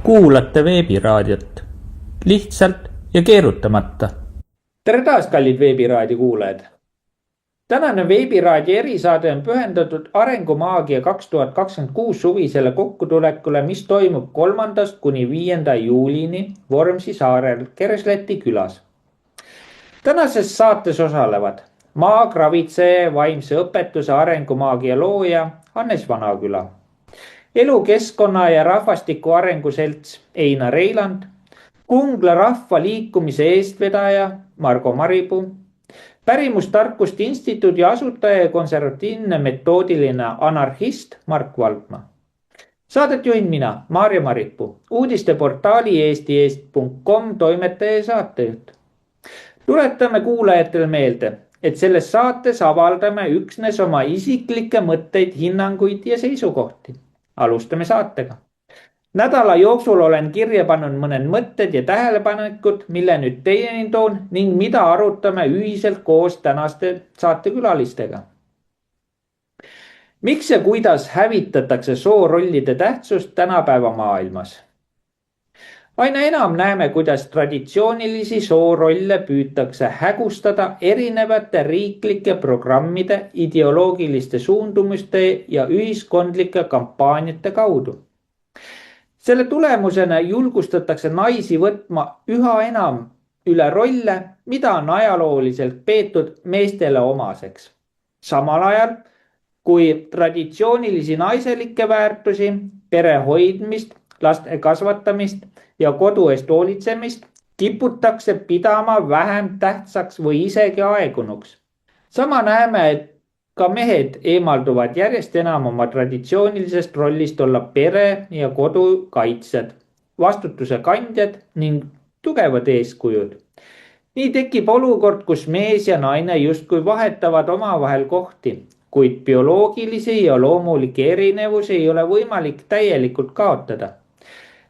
Kuulate veebiraadiot. Lihtsalt ja keerutamata. Tere taas, kallid veebiraadio kuulajad. Tänane veebiraadio erisaade on pühendatud Arengumaagia 2026 suvisele kokkutulekule, mis toimub 3. kuni 5. juulini Vormsi saarel Keresläti külas. Tänases saates osalevad maakravitseja vaimse õpetuse Arengumaagia looja Hannes Vanaküla, elukeskkonna ja rahvastiku arengu selts Einar Eiland, Kungla rahva liikumise eestvedaja Margo Maripuu, pärimustarkuste instituudi asutaja ja konservatiivne metoodiline anarhist Mark Valkma. Saadet juhin mina, Maarja Maripuu, uudisteportaali eestieest.com toimetaja ja saatejuht. Tuletame kuulajatele meelde, et selles saates avaldame üksnes oma isiklikke mõtteid, hinnanguid ja seisukohti. Alustame saatega. Nädala jooksul olen kirja pannud mõned mõtted ja tähelepanekud, mille nüüd teieni toon ning mida arutame ühiselt koos tänaste saatekülalistega. Miks ja kuidas hävitatakse soorollide tähtsust tänapäeva maailmas? Aina enam näeme, kuidas traditsioonilisi soorolle püütakse hägustada erinevate riiklike programmide, ideoloogiliste suundumuste ja ühiskondlike kampaaniate kaudu. Selle tulemusena julgustatakse naisi võtma üha enam üle rolle, mida on ajalooliselt peetud meestele omaseks. Samal ajal, kui traditsioonilisi naiselikke väärtusi, pere hoidmist, laste kasvatamist ja kodu eest hoolitsemist kiputakse pidama vähem tähtsaks või isegi aegunuks. Sama näeme, et ka mehed eemalduvad järjest enam oma traditsioonilisest rollist olla pere ja kodu kaitsjad, vastutuse kandjad ning tugevad eeskujud. Nii tekib olukord, kus mees ja naine justkui vahetavad omavahel kohti, kuid bioloogilisi ja loomulikke erinevusi ei ole võimalik täielikult kaotada.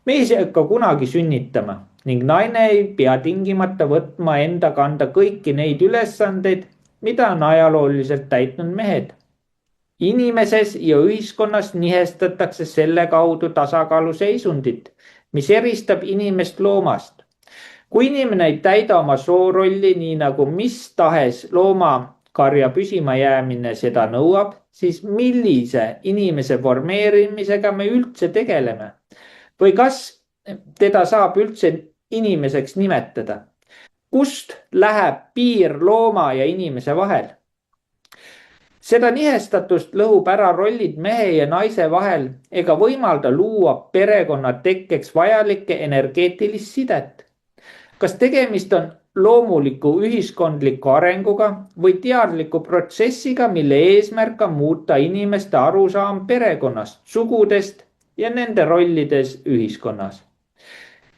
Mees ei hakka kunagi sünnitama ning naine ei pea tingimata võtma enda kanda kõiki neid ülesandeid, mida on ajalooliselt täitnud mehed. Inimeses ja ühiskonnas nihestatakse selle kaudu tasakaalu seisundit, mis eristab inimest loomast. Kui inimene ei täida oma soorolli nii nagu mis tahes loomakarja püsima jäämine seda nõuab, siis millise inimese formeerimisega me üldse tegeleme? Või kas teda saab üldse inimeseks nimetada? Kust läheb piir looma ja inimese vahel? Seda nihestatust lõhub ära rollid mehe ja naise vahel ega võimalda luua perekonna tekkeks vajalikke energeetilist sidet. Kas tegemist on loomuliku ühiskondliku arenguga või teadliku protsessiga, mille eesmärk on muuta inimeste arusaam perekonnast, sugudest ja nende rollides ühiskonnas?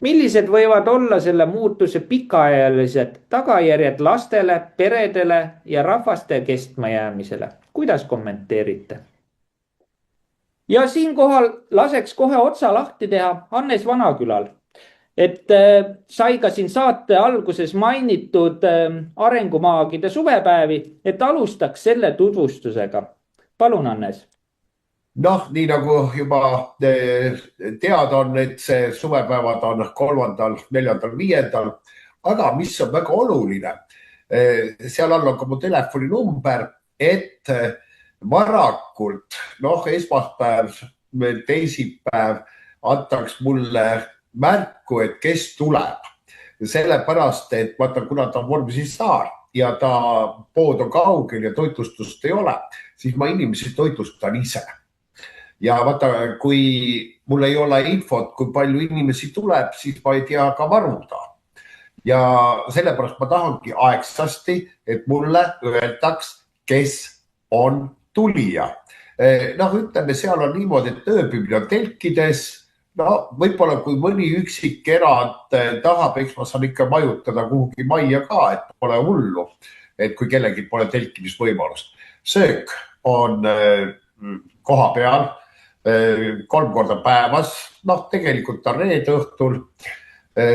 Millised võivad olla selle muutuse pikaajalised tagajärjed lastele, peredele ja rahvaste kestmajäämisele? Kuidas kommenteerite? Ja siinkohal laseks kohe otsa lahti teha Hannes Vanakülal, et sai ka siin saate alguses mainitud Arengumaagide suvepäevi, et alustaks selle tutvustusega. Palun, Hannes. Noh, nii nagu juba teada on, et see suvepäevad on 3., 4., 5. Aga mis on väga oluline, seal all on ka mu telefoninumber, et varakult, esmaspäev, teisipäev antaks mulle märku, et kes tuleb. Sellepärast, et vaata, kuna ta on Vormsi saar ja ta pood on kaugel ja toitlustust ei ole, siis ma inimesi toitlustan ise. Ja vaata, kui mul ei ole infot, kui palju inimesi tuleb, siis ma ei tea ka varuda. Ja sellepärast ma tahangi aegsasti, et mulle öeldaks, kes on tulija. Ütleme, seal on niimoodi, et ööbimine on telkides. Võib-olla kui mõni üksik erand tahab, eks ma saan ikka majutada kuhugi majja ka, et pole hullu, et kui kellelgi pole telkimisvõimalust. Söök on koha peal 3 korda päevas, tegelikult on reede õhtul,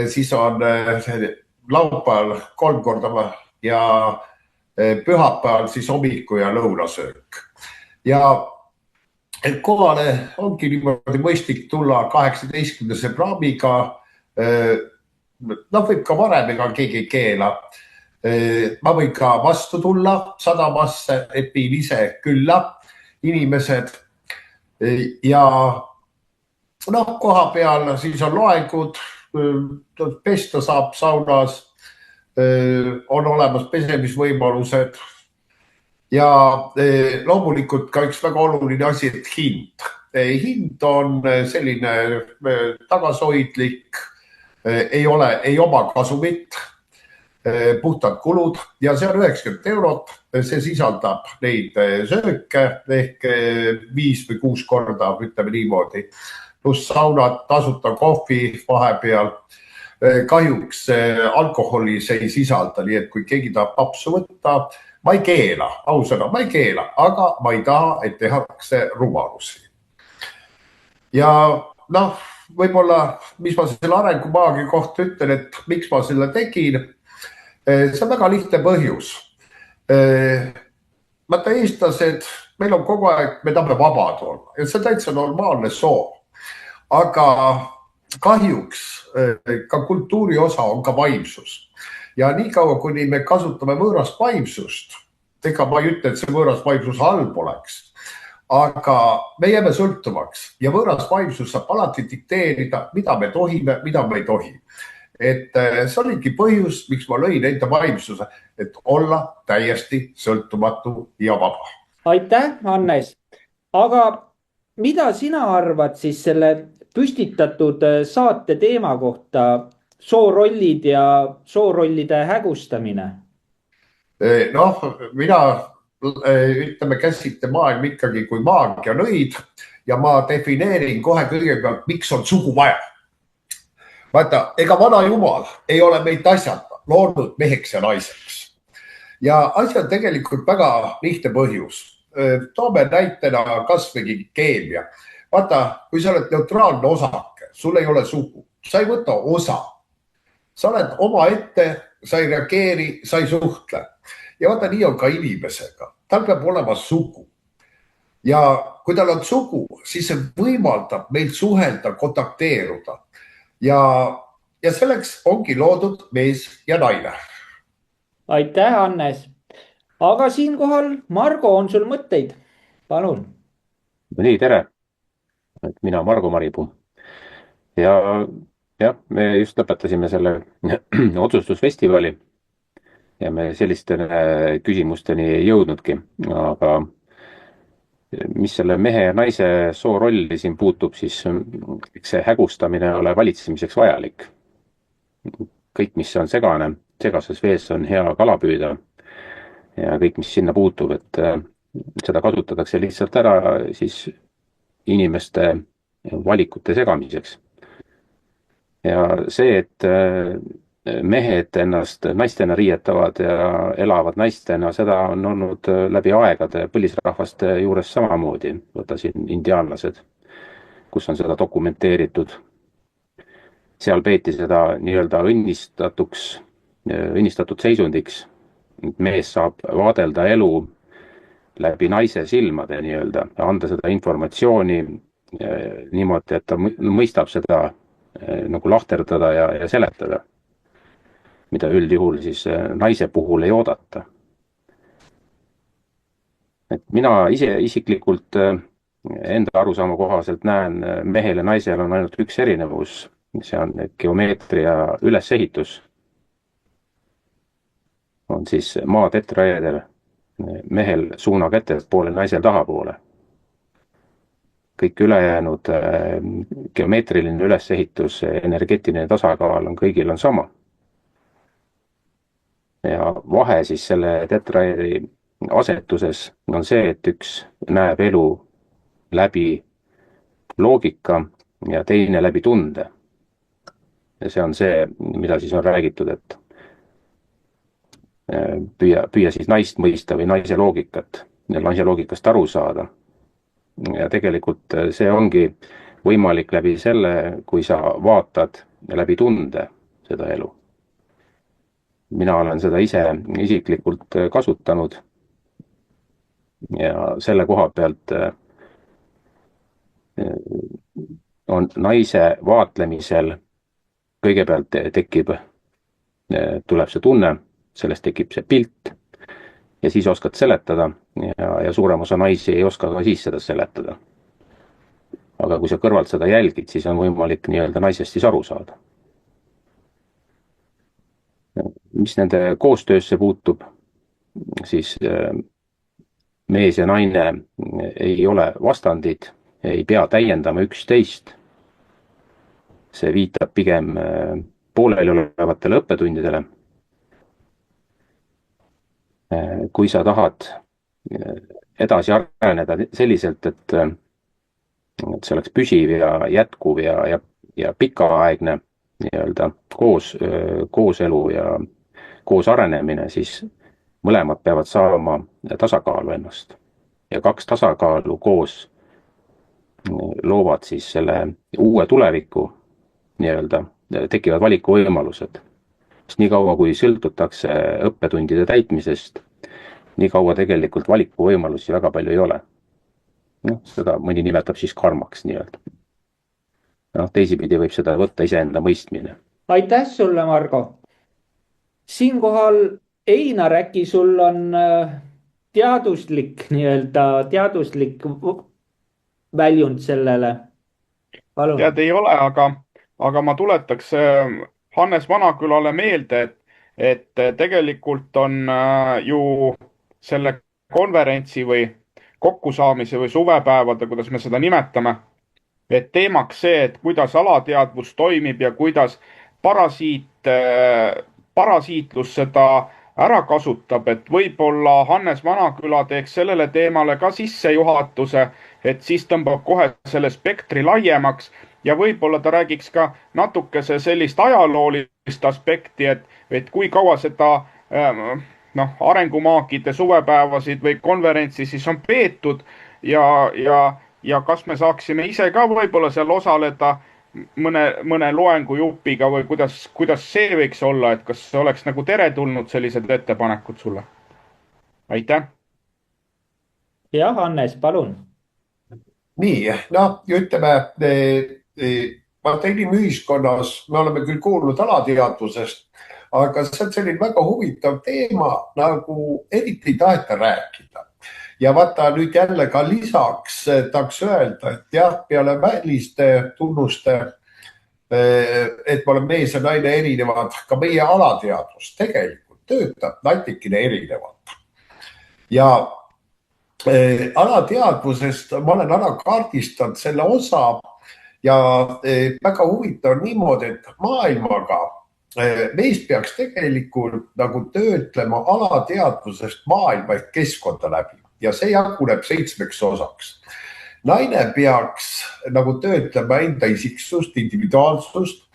siis on laupäeval 3 korda ja pühapäeval siis hommiku ja lõunasöök. Ja kohale ongi niimoodi mõistlik tulla 18 praamiga. Noh, võib ka varem, ega keegi ei keela. Ma võin ka vastu tulla sadamasse, et viin ise külla inimesed ja noh, koha peal siis on loengud, pesta saab saunas, on olemas pesemisvõimalused ja loomulikult ka üks väga oluline asi, et hind. Hind on selline tagasihoidlik, ei oma kasumit, puhtad kulud ja see on 90 eurot. See sisaldab neid sööke ehk 5 või 6 korda, ütleme niimoodi, pluss saunad, tasuta kohvi vahepeal. Kahjuks alkoholi see ei sisalda, nii et kui keegi tahab papsu võtta, ma ei keela, ausõna, ma ei keela, aga ma ei taha, et tehakse rumalusi. Ja noh, võib-olla, mis ma selle arengumaagi kohta ütlen, et miks ma selle tegin, see on väga lihtne põhjus. Vaata, eestlased, meil on kogu aeg, me tahame vabad olla ja see on täitsa normaalne soov. Aga kahjuks ka kultuuri osa on ka vaimsus. Ja niikaua, kuni me kasutame võõrast vaimsust, ega ma ei ütle, et see võõras vaimsus halb oleks, aga me jääme sõltuvaks ja võõras vaimsus saab alati dikteerida, mida me tohime, mida me ei tohi. Et see oligi põhjus, miks ma lõin enda vaimsuse, et olla täiesti sõltumatu ja vaba. Aitäh, Hannes. Aga mida sina arvad siis selle püstitatud saate teema kohta, soorollid ja soorollide hägustamine? Noh, mina ütleme, käsite maailm ikkagi kui maagianõid ja ma defineerin kohe kõigepealt, miks on sugu vaja. Vaata, ega vana jumal ei ole meid asjata loonud meheks ja naiseks. Ja asi on tegelikult väga lihtne põhjus. Toome näitena kasvõi keemia. Vaata, kui sa oled neutraalne osake, sul ei ole sugu, sa ei võta osa. Sa oled oma ette, sa ei reageeri, sa ei suhtle. Ja vaata, nii on ka inimesega. Tal peab olema sugu. Ja kui tal on sugu, siis see võimaldab meil suhelda, kontakteeruda. Ja selleks ongi loodud mees ja naine. Aitäh, Hannes. Aga siinkohal, Margo, on sul mõtteid? Palun. Nii, tere. Mina Margo Maripuu. Ja me just lõpetasime selle otsustusfestivali ja me selliste küsimusteni ei jõudnudki, aga mis selle mehe ja naise soorolli siin puutub, siis see hägustamine ole valitsemiseks vajalik. Kõik, mis on segane, segases vees on hea kala püüda ja kõik, mis sinna puutub, et seda kasutatakse lihtsalt ära siis inimeste valikute segamiseks. Ja see, et mehed ennast naistena riietavad ja elavad naistena, seda on olnud läbi aegade põlisrahvaste juures samamoodi. Võta siin indiaanlased, kus on seda dokumenteeritud. Seal peeti seda nii-öelda õnnistatud seisundiks. Mees saab vaadelda elu läbi naise silmade nii-öelda ja anda seda informatsiooni niimoodi, et ta mõistab seda nagu lahterdada ja seletada, mida üldjuhul siis naise puhul ei oodata. Et mina isiklikult enda arusaama kohaselt näen, mehel ja naisel on ainult üks erinevus, see on geomeetria ülesehitus. On siis maa tetraeder, mehel suunaga ettepoole, naisel tahapoole. Kõik ülejäänud geomeetriline ülesehitus, energeetiline tasakaal on kõigil on sama. Ja vahe siis selle tetraedri asetuses on see, et üks näeb elu läbi loogika ja teine läbi tunde. Ja see on see, mida siis on räägitud, et püüa siis naist mõista või naise loogikat ja naise loogikast aru saada. Ja tegelikult see ongi võimalik läbi selle, kui sa vaatad läbi tunde seda elu. Mina olen seda ise isiklikult kasutanud ja selle koha pealt on naise vaatlemisel kõigepealt tuleb see tunne, sellest tekib see pilt ja siis oskad seletada ja suurem osa naisi ei oska ka siis seda seletada. Aga kui sa kõrvalt seda jälgid, siis on võimalik nii-öelda naisest siis aru saada. Mis nende koostöösse puutub, siis mees ja naine ei ole vastandid, ei pea täiendama üksteist. See viitab pigem pooleli olevatele õppetundidele. Kui sa tahad edasi areneda selliselt, et see oleks püsiv ja jätkuv ja pikaaegne nii-öelda kooselu ja koos arenemine, siis mõlemad peavad saama tasakaalu ennast. Ja kaks tasakaalu koos loovad siis selle uue tuleviku nii-öelda, tekivad valikuvõimalused. Sest nii kaua, kui sõltutakse õppetundide täitmisest, nii kaua tegelikult valikuvõimalusi väga palju ei ole. Seda mõni nimetab siis karmaks nii-öelda. Teisipidi võib seda võtta iseenda mõistmine. Aitäh sulle, Margo. Siinkohal Einar, äkki sul on teaduslik väljund sellele? Palun. Tead, ei ole, aga ma tuletaks Hannes Vanakülale meelde, et tegelikult on ju selle konverentsi või kokkusaamise või suvepäevade, kuidas me seda nimetame, et teemaks see, et kuidas alateadvus toimib ja kuidas parasiitlus seda ära kasutab, et võib-olla Hannes Vanaküla teeks sellele teemale ka sissejuhatuse, et siis tõmbab kohe selle spektri laiemaks ja võib-olla ta räägiks ka natukese sellist ajaloolist aspekti, et kui kaua seda arengumaagide suvepäevasid või konverentsi siis on peetud ja kas me saaksime ise ka võib-olla seal osaleda mõne loengu jupiga või kuidas see võiks olla, et kas oleks nagu teretulnud sellised ettepanekud sulle? Aitäh. Ja, Hannes, palun. Nii, ütleme, vaata inimühiskonnas me oleme küll kuulnud alateadvusest, aga see on selline väga huvitav teema, nagu eriti ei taheta rääkida. Ja vaata nüüd jälle ka lisaks tahaks öelda, et jah, peale väliste tunnuste, et me oleme mees ja naine erinevad, ka meie alateadvus tegelikult töötab natikene erinevalt. Ja alateadvusest ma olen ära kaardistanud selle osa ja väga huvitav on niimoodi, et maailmaga mees peaks tegelikult nagu töötlema alateadvusest maailma ehk keskkonda läbi. Ja see jaguneb 7 osaks. Naine peaks nagu töötlema enda isiksust, individuaalsust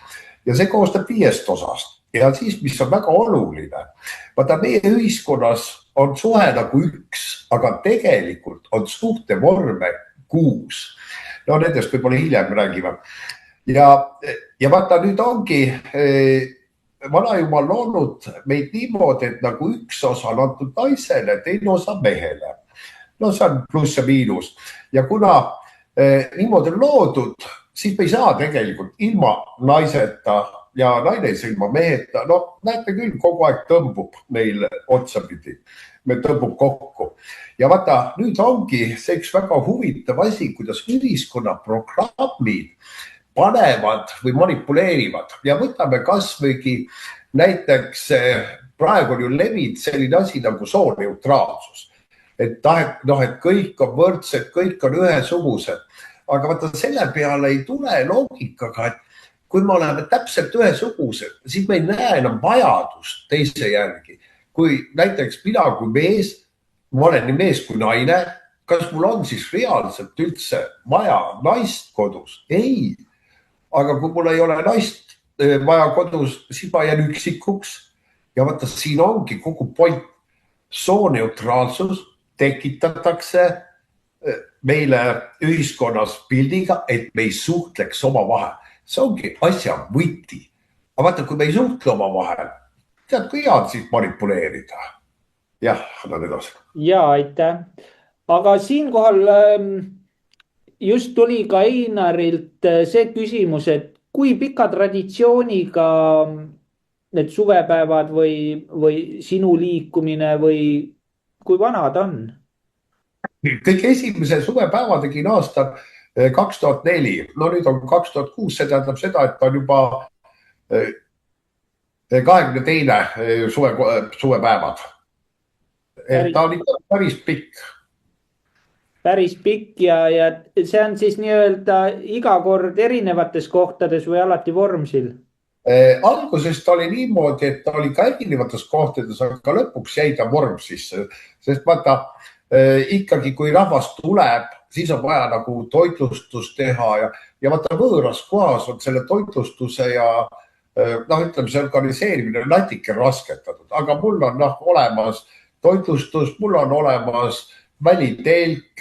ja see koostab 5 osast. Ja siis, mis on väga oluline, vaata meie ühiskonnas on suhe nagu 1, aga tegelikult on suhtevorme 6. Nendest võib-olla hiljem räägime. Ja vaata nüüd ongi vanajumal loonud meid niimoodi, et nagu 1 osa on antud naisele, teine osa mehele. See on pluss ja miinus. Ja kuna niimoodi on loodud, siis me ei saa tegelikult ilma naiseta ja naine ei saa ilma meheta. Näete küll, kogu aeg tõmbub meil otsapidi. Me tõmbub kokku. Ja vaata, nüüd ongi see üks väga huvitav asi, kuidas ühiskonna programmid panevad või manipuleerivad. Ja võtame kas võigi näiteks praegu on ju levid selline asi nagu sooneutraalsus. Et kõik on võrdsed, kõik on ühesugused. Aga vaata, selle peale ei tule loogikaga, et kui me oleme täpselt ühesugused, siis me ei näe enam vajadust teise järgi. Kui näiteks mina kui mees, ma olen nii mees kui naine, kas mul on siis reaalselt üldse vaja naist kodus? Ei. Aga kui mul ei ole naist vaja kodus, siis ma jään üksikuks. Ja vaata, siin ongi kogu point. Sooneutraalsus tekitatakse meile ühiskonnas pildiga, et me ei suhtleks oma vahel. See ongi asja võti. Aga vaata, kui me ei suhtle oma vahel, tead, kui hea siis manipuleerida. Jah, annan edasi. Ja, aitäh. Aga siinkohal just tuli ka Einarilt see küsimus, et kui pika traditsiooniga need suvepäevad või sinu liikumine või kui vana ta on? Kõik esimese suvepäeva tegin aastal 2004. No nüüd on 2006, see tähendab seda, et on juba 22. Suvepäevad. Ta on ikka päris pikk. Päris pikk ja see on siis nii-öelda iga kord erinevates kohtades või alati Vormsil? Algusest oli niimoodi, et ta oli ka erinevates kohtades, aga lõpuks jäi ta Vormsisse, sest vaata ikkagi, kui rahvas tuleb, siis on vaja nagu toitlustust teha ja vaata võõras kohas on selle toitlustuse ja ütleme, see organiseerimine natuke rasketatud, aga mul on olemas toitlustus, mul on olemas välitelk,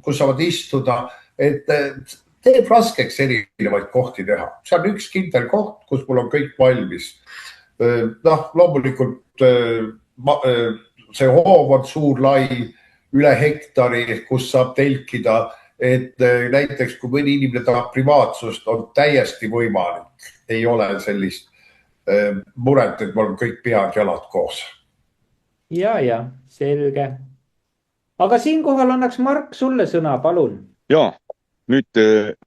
kus saavad istuda, et teeb raskeks erinevaid kohti teha. See on üks kindel koht, kus mul on kõik valmis. Loomulikult see hoov on suur, lai, üle hektari, kus saab telkida, et näiteks kui mõni inimene tahab privaatsust, on täiesti võimalik. Ei ole sellist muret, et mul on kõik pead jalad koos. Ja, selge. Aga siinkohal annaks Mark sulle sõna, palun. Ja, nüüd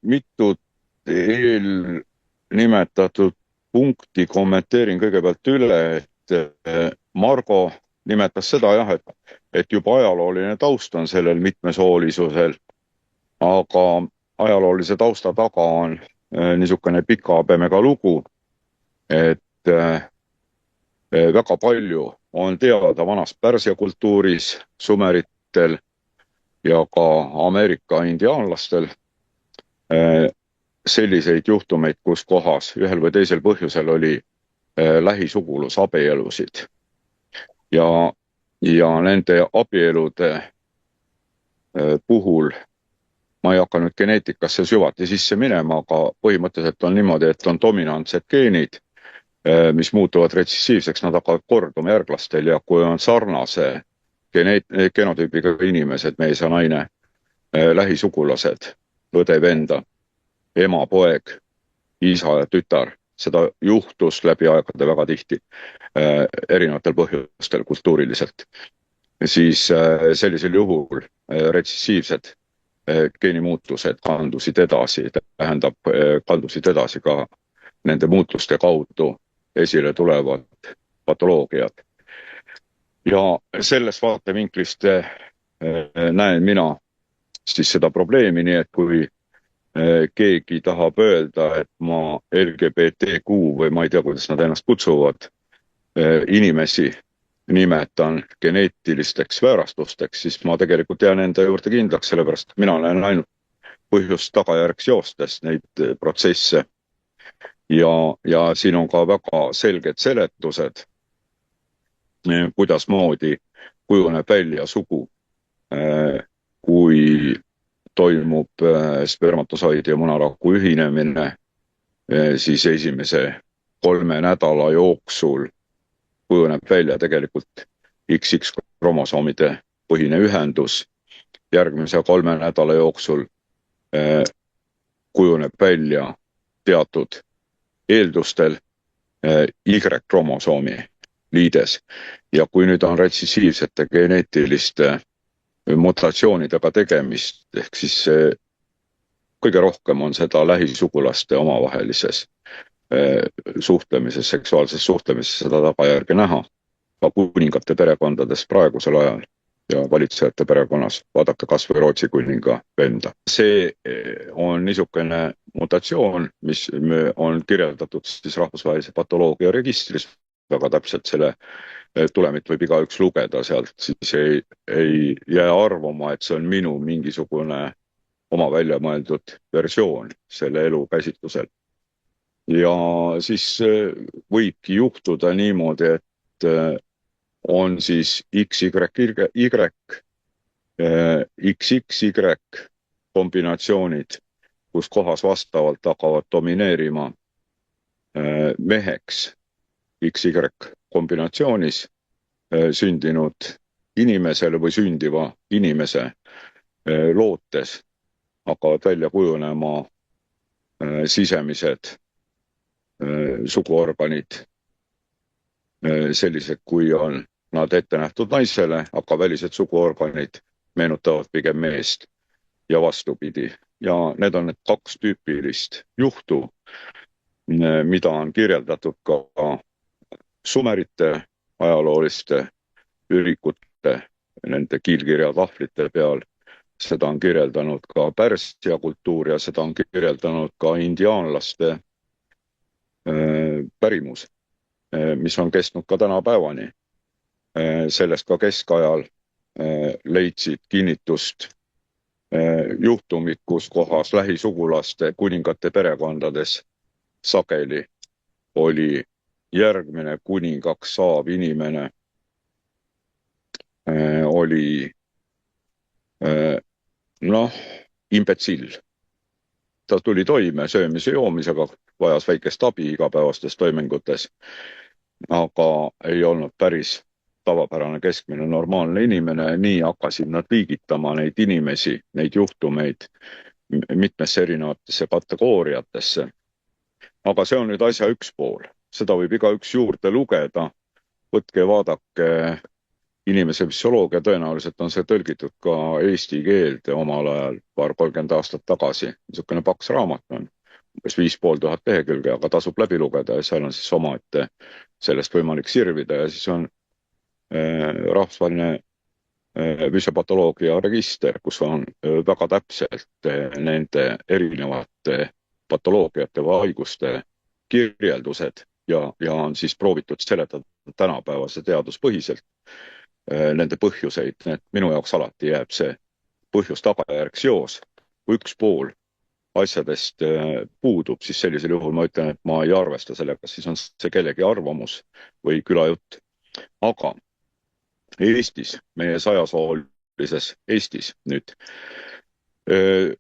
mitut eelnimetatud punkti kommenteerin kõigepealt üle, et Margo nimetas seda et juba ajalooline taust on sellel mitmesoolisusel, aga ajaloolise tausta taga on niisugune pika habemega lugu, et väga palju on teada vanas Pärsia kultuuris, sumeritel ja ka Ameerika indiaanlastel selliseid juhtumeid, kus kohas ühel või teisel põhjusel oli lähisugulusabeielusid. Ja nende abielude puhul ma ei hakka nüüd geneetikasse süvati sisse minema, aga põhimõtteliselt on niimoodi, et on dominantsed geenid, mis muutuvad retsessiivseks, nad hakkavad korduma järglastel ja kui on sarnase genotüübiga inimesed, mees ja naine, lähisugulased, õde, venda, ema, poeg, isa ja tütar, seda juhtus läbi aegade väga tihti erinevatel põhjustel kultuuriliselt, siis sellisel juhul retsessiivsed geenimuutused kandusid edasi, kandusid edasi ka nende muutuste kaudu esile tulevad patoloogiad. Ja sellest vaatevinklist näen mina siis seda probleemi, nii et kui keegi tahab öelda, et ma LGBTQ või ma ei tea, kuidas nad ennast kutsuvad, inimesi nimetan geneetilisteks väärastusteks, siis ma tegelikult jään enda juurde kindlaks, sellepärast mina olen ainult põhjust tagajärgs joostes neid protsesse. Ja siin on ka väga selged seletused, kuidas moodi kujuneb välja sugu, kui toimub spermatosoidi ja munaraku ühinemine, siis esimese 3 nädala jooksul kujuneb välja tegelikult XX kromosoomide põhine ühendus. Järgmise 3 nädala jooksul kujuneb välja teatud eeldustel Y-kromosoomi liides. Ja kui nüüd on retsessiivsete geneetiliste mutatsioonidega tegemist, ehk siis kõige rohkem on seda lähisugulaste omavahelises suhtlemises, seksuaalses suhtlemises seda tagajärge näha. Ka kuningate perekondades praegusel ajal ja valitsejate perekonnas, vaadake kas või Rootsi kuninga venda. See on niisugune mutatsioon, mis on kirjeldatud siis rahvusvahelise patoloogia registris, väga täpselt selle tulemit võib igaüks lugeda sealt, siis ei jää arvama, et see on minu mingisugune oma välja mõeldud versioon selle elu käsitlusel. Ja siis võibki juhtuda niimoodi, et on siis XY, XXY kombinatsioonid, kus kohas vastavalt hakkavad domineerima meheks XY kombinatsioonis sündinud inimesele või sündiva inimese lootes hakkavad välja kujunema sisemised suguorganid sellised, kui on nad ette nähtud naisele, aga välised suguorganid meenutavad pigem meest ja vastupidi. Ja need on need kaks tüüpilist juhtu, mida on kirjeldatud ka sumerite ajalooliste ürikute, nende kiilkirja tahvlite peal. Seda on kirjeldanud ka Pärsia kultuur ja seda on kirjeldanud ka indiaanlaste pärimus, mis on kestnud ka tänapäevani. Sellest ka keskajal leidsid kinnitust juhtumid, kus kohas lähisugulaste kuningate perekondades sageli oli järgmine kuningaks saav inimene oli imbetsill. Ta tuli toime söömise joomisega, vajas väikest abi igapäevastes toimingutes, aga ei olnud päris tavapärane keskmine normaalne inimene. Nii hakkasid nad liigitama neid inimesi, neid juhtumeid mitmesse erinevatesse kategooriatesse. Aga see on nüüd asja üks pool. Seda võib igaüks juurde lugeda. Võtke ja vaadake inimese psühholoogia, tõenäoliselt on see tõlgitud ka eesti keelde omal ajal, 30 aastat tagasi. Niisugune paks raamat on, umbes 5500 lehekülge, aga tasub läbi lugeda ja seal on siis omaette sellest võimalik sirvida. Ja siis on rahvusvaheline füsiopatoloogia register, kus on väga täpselt nende erinevate patoloogiate või haiguste kirjeldused ja on siis proovitud seletada tänapäevase teaduspõhiselt nende põhjuseid. Minu jaoks alati jääb see põhjus-tagajärg seos. Kui üks pool asjadest puudub, siis sellisel juhul ma ütlen, et ma ei arvesta sellega, siis on see kellegi arvamus või külajutt. Aga Eestis, meie 100-soolises Eestis nüüd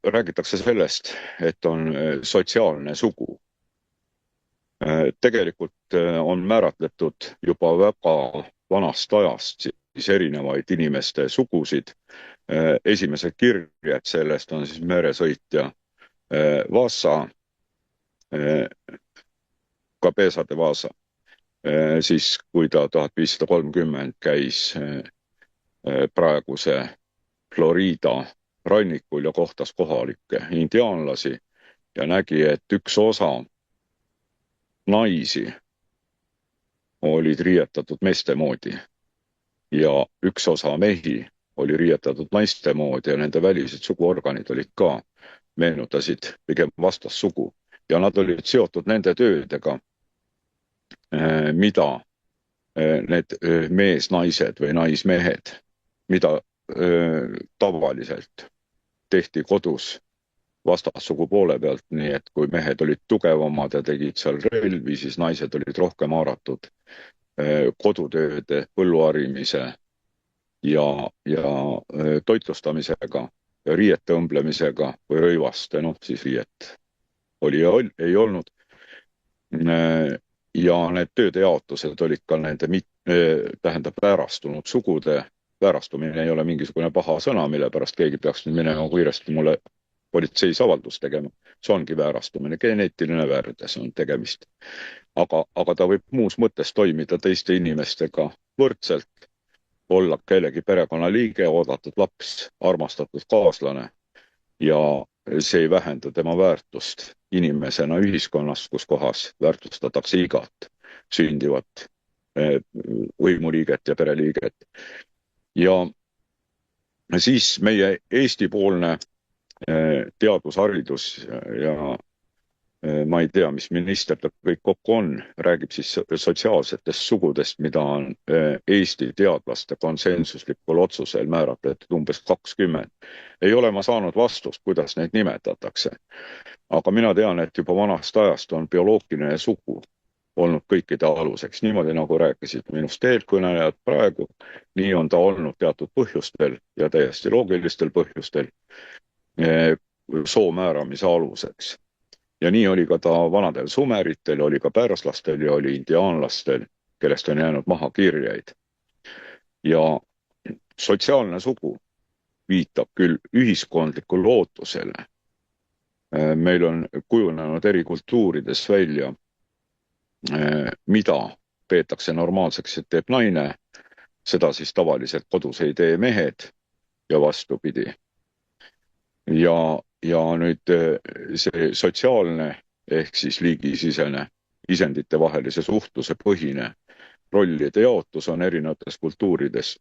räägitakse sellest, et on sotsiaalne sugu. Tegelikult on määratletud juba väga vanast ajast siis erinevaid inimeste sugusid. Esimesed kirjad sellest on siis meresõitja Vaasa, Cabeza de Vaasa, siis kui ta 1530 käis praeguse Florida rannikul ja kohtas kohalikke indiaanlasi ja nägi, et üks osa naisi olid riietatud meeste moodi ja üks osa mehi oli riietatud naiste moodi ja nende välised suguorganid olid ka, meenutasid pigem vastassugu ja nad olid seotud nende töödega, mida need mees-naised või naismehed, mida tavaliselt tehti kodus vastassugu poole pealt, nii et kui mehed olid tugevamad ja tegid seal relvi, siis naised olid rohkem haaratud kodutööde, põlluharimise ja toitlustamisega, riiete õmblemisega või rõivaste, siis riiet oli ja ei olnud. Ja need tööde jaotused olid ka nende väärastunud sugude. Väärastumine ei ole mingisugune paha sõna, mille pärast keegi peaks nüüd minema kiiresti mulle politseis avaldus tegema. See ongi väärastumine, geneetiline väärdes on tegemist. Aga ta võib muus mõttes toimida teiste inimestega võrdselt, olla kellegi perekonnaliige, oodatud laps, armastatud kaaslane ja see ei vähenda tema väärtust inimesena ühiskonnas, kus kohas väärtustatakse igat sündivat võimuliiget ja pereliiget. Ja siis meie Eesti-poolne teadusharidus ja ma ei tea, mis minister ta kõik kokku on, räägib siis sotsiaalsetest sugudest, mida on Eesti teadlaste konsensuslikul otsusel määratletud umbes 20. Ei ole ma saanud vastust, kuidas neid nimetatakse. Aga mina tean, et juba vanast ajast on bioloogiline sugu olnud kõikide aluseks, niimoodi nagu rääkisid minust eelkõnelejad praegu, nii on ta olnud teatud põhjustel ja täiesti loogilistel põhjustel soo määramise aluseks. Ja nii oli ka ta vanadel sumeritel, oli ka pärslastel ja oli indiaanlastel, kellest on jäänud maha kirjeid. Ja sotsiaalne sugu viitab küll ühiskondlikule ootusele, meil on kujunenud eri kultuurides välja, mida peetakse normaalseks, et teeb naine, seda siis tavaliselt kodus ei tee mehed ja vastupidi. Ja nüüd see sotsiaalne ehk siis liigisisene isenditevahelise suhtluse põhine rollide jaotus on erinevates kultuurides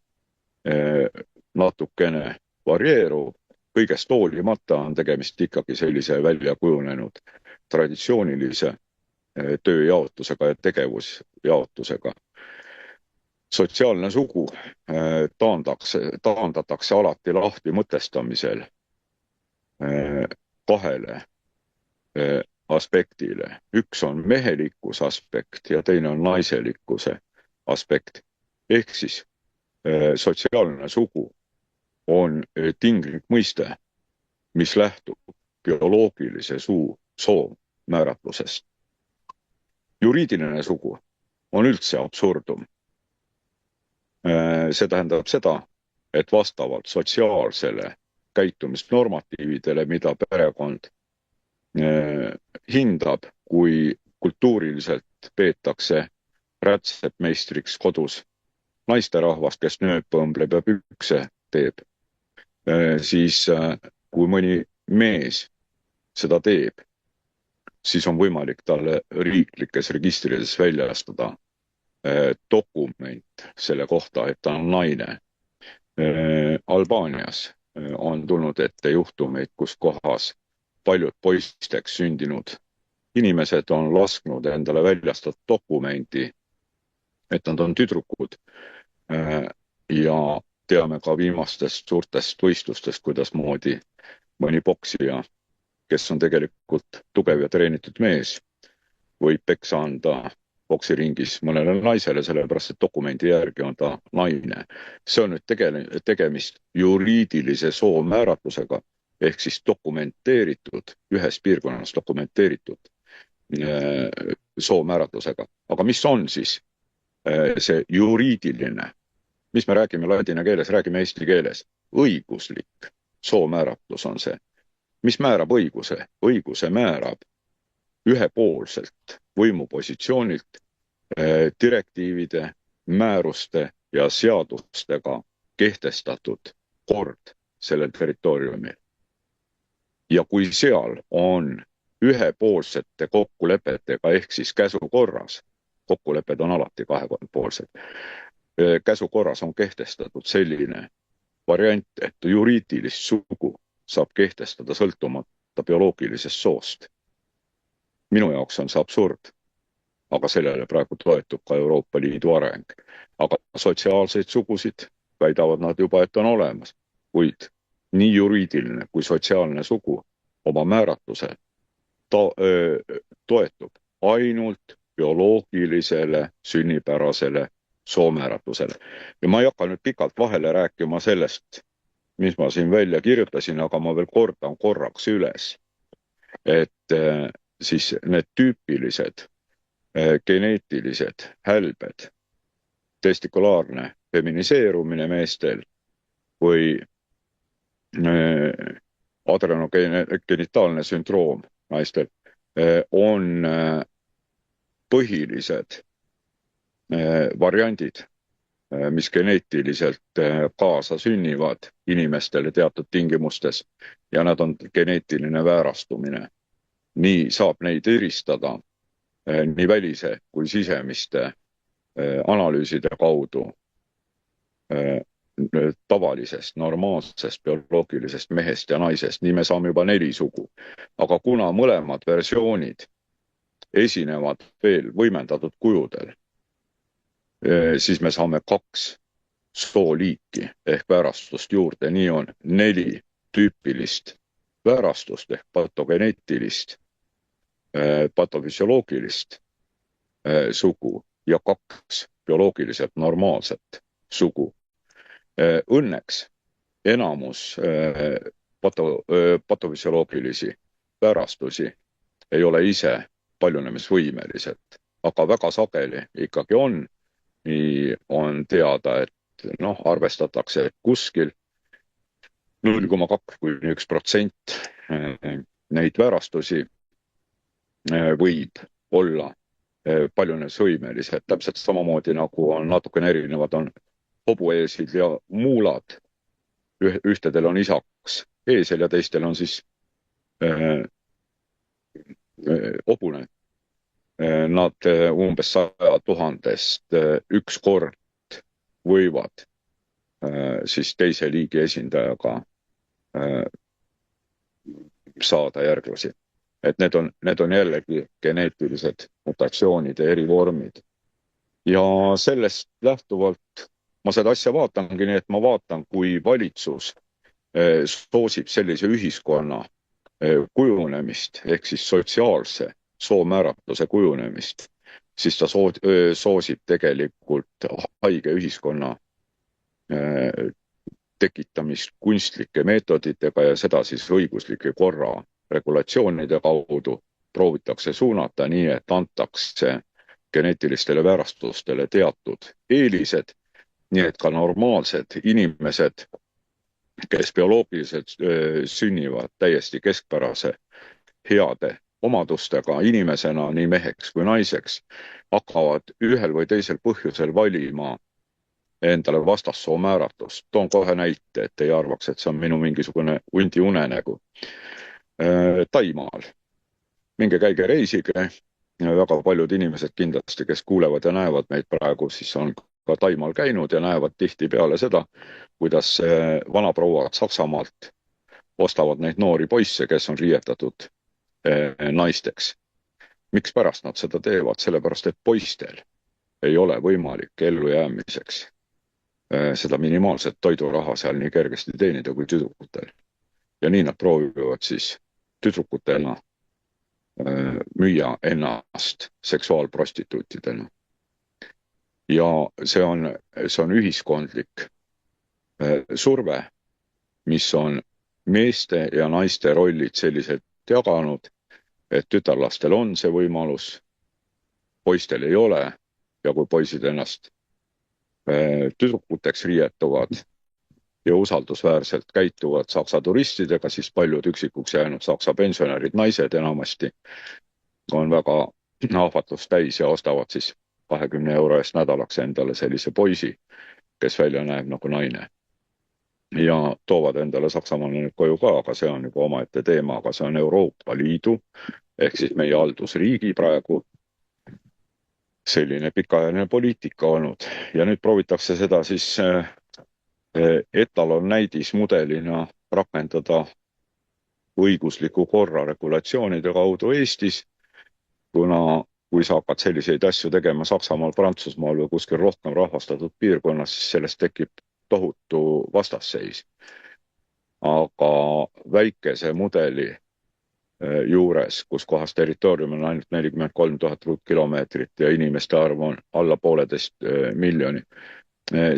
natukene varieeruv. Kõigest hoolimata on tegemist ikkagi sellise välja kujunenud traditsioonilise tööjaotusega ja tegevusjaotusega. Sotsiaalne sugu taandatakse alati lahti mõtestamisel kahele aspektile. Üks on mehelikkuse aspekt ja teine on naiselikkuse aspekt. Ehk siis sotsiaalne sugu on tinglik mõiste, mis lähtub bioloogilise soo määratlusest. Juriidiline sugu on üldse absurdum. See tähendab seda, et vastavalt sotsiaalsele käitumisnormatiividele, mida perekond hindab, kui kultuuriliselt peetakse rätsepmeistriks kodus naisterahvast, kes nööpõmbleb ja pükse teeb, siis kui mõni mees seda teeb, siis on võimalik talle riiklikes registrides väljastada dokument selle kohta, et ta on naine. Albaanias on tulnud ette juhtumeid, kus kohas paljud poisteks sündinud inimesed on lasknud endale väljastada dokumendi, et nad on tüdrukud. Ja teame ka viimastest suurtest võistlustest, kuidas moodi mõni poksija, kes on tegelikult tugev ja treenitud mees, võib peksa anda poksiringis mõnele naisele, sellepärast et dokumendi järgi on ta naine. See on nüüd tegemist juriidilise soo määratlusega, ehk siis dokumenteeritud, ühes piirkonnas dokumenteeritud soo määratlusega. Aga mis on siis see juriidiline, mis me räägime ladina keeles, räägime eesti keeles, õiguslik soomääratlus on see. Mis määrab õiguse? Õiguse määrab ühepoolselt võimupositsioonilt direktiivide, määruste ja seadustega kehtestatud kord sellel territooriumil. Ja kui seal on ühepoolsete kokkulepetega ehk siis käsukorras, kokkulepped on alati kahepoolsed, käsukorras on kehtestatud selline variant, et juriidilist sugu saab kehtestada sõltumata bioloogilisest soost. Minu jaoks on see absurd, aga sellele praegu toetub ka Euroopa Liidu areng. Aga sotsiaalseid sugusid väidavad nad juba, et on olemas, kuid nii juriidiline kui sotsiaalne sugu oma määratluse toetub ainult bioloogilisele sünnipärasele soomääratlusele. Ja ma ei hakka nüüd pikalt vahele rääkima sellest, mis ma siin välja kirjutasin, aga ma veel kordan korraks üles, et siis need tüüpilised geneetilised hälbed, testikulaarne feminiseerumine meestel või adrenogenitaalne sündroom naistel on põhilised variandid, mis geneetiliselt kaasa sünnivad inimestele teatud tingimustes ja nad on geneetiline väärastumine. Nii saab neid eristada nii välise kui sisemiste analüüside kaudu tavalisest, normaalsest, bioloogilisest mehest ja naisest. Nii me saame juba 4 sugu. Aga kuna mõlemad versioonid esinevad veel võimendatud kujudel, siis me saame 2 sooliiki ehk väärastust juurde. Nii on 4 tüüpilist väärastust ehk patogeneetilist, patofüsioloogilist sugu ja 2 bioloogiliselt normaalset sugu. Õnneks enamus patofüsioloogilisi väärastusi ei ole ise paljunemisvõimelised, aga väga sageli ikkagi on. Nii on teada, et arvestatakse, et kuskil 0,2–1% neid väärastusi võib olla paljunemisvõimelised, täpselt samamoodi nagu on natukene erinevad on hobueesid ja muulad. Ühtedel on isaks eesel ja teistel on siis hobune. Nad umbes 100 000-st üks kord võivad siis teise liigi esindajaga saada järglasi. Et need on jällegi geneetilised mutatsioonid ja erivormid. Ja sellest lähtuvalt ma seda asja vaatangi nii, et ma vaatan, kui valitsus soosib sellise ühiskonna kujunemist ehk siis sotsiaalse soomääratluse kujunemist, siis ta soosib tegelikult haige ühiskonna tekitamist kunstlike meetoditega ja seda siis õiguslike korra regulatsioonide kaudu proovitakse suunata nii, et antakse geneetilistele väärastustele teatud eelised, nii et ka normaalsed inimesed, kes bioloogiliselt sünnivad täiesti keskpärase heade omadustega inimesena nii meheks kui naiseks, hakkavad ühel või teisel põhjusel valima endale vastassoo määratlust. Toon kohe näite, et ei arvaks, et see on minu mingisugune hundi unenägu. Taimaal. Minge käige reisige. Väga paljud inimesed kindlasti, kes kuulevad ja näevad meid praegu, siis on ka Taimaal käinud ja näevad tihti peale seda, kuidas vanaprouad Saksamaalt ostavad neid noori poisse, kes on riietatud naisteks. Miks pärast nad seda teevad? Sellepärast, et poistel ei ole võimalik ellujäämiseks seda minimaalset toiduraha seal nii kergesti teenida kui tüdrukutel. Ja nii nad proovivad siis tüdrukutena müüa ennast seksuaalprostituutidena. Ja see on ühiskondlik surve, mis on meeste ja naiste rollid selliselt jaganud, et tütarlastel on see võimalus, poistel ei ole, ja kui poisid ennast tüdrukuteks riietuvad ja usaldusväärselt käituvad saksa turistidega, siis paljud üksikuks jäänud saksa pensionärid naised enamasti on väga ahvatlust täis ja ostavad siis 20 € eest nädalaks endale sellise poisi, kes välja näeb nagu naine. Ja toovad endale Saksamaale nüüd koju ka, aga see on juba omaette teema, aga see on Euroopa Liidu ehk siis meie haldusriigi praegu selline pikaajaline poliitika olnud. Ja nüüd proovitakse seda siis etalon näidismudelina rakendada õigusliku korra regulatsioonide kaudu Eestis, kuna kui sa hakkad selliseid asju tegema Saksamaal, Prantsusmaal või kuskil rohkem rahvastatud piirkonnas, siis sellest tekib tohutu vastasseis. Aga väikese mudeli juures, kus kohas territoorium on ainult 43 000 ruutkilomeetrit ja inimeste arv on alla 1,5 miljoni.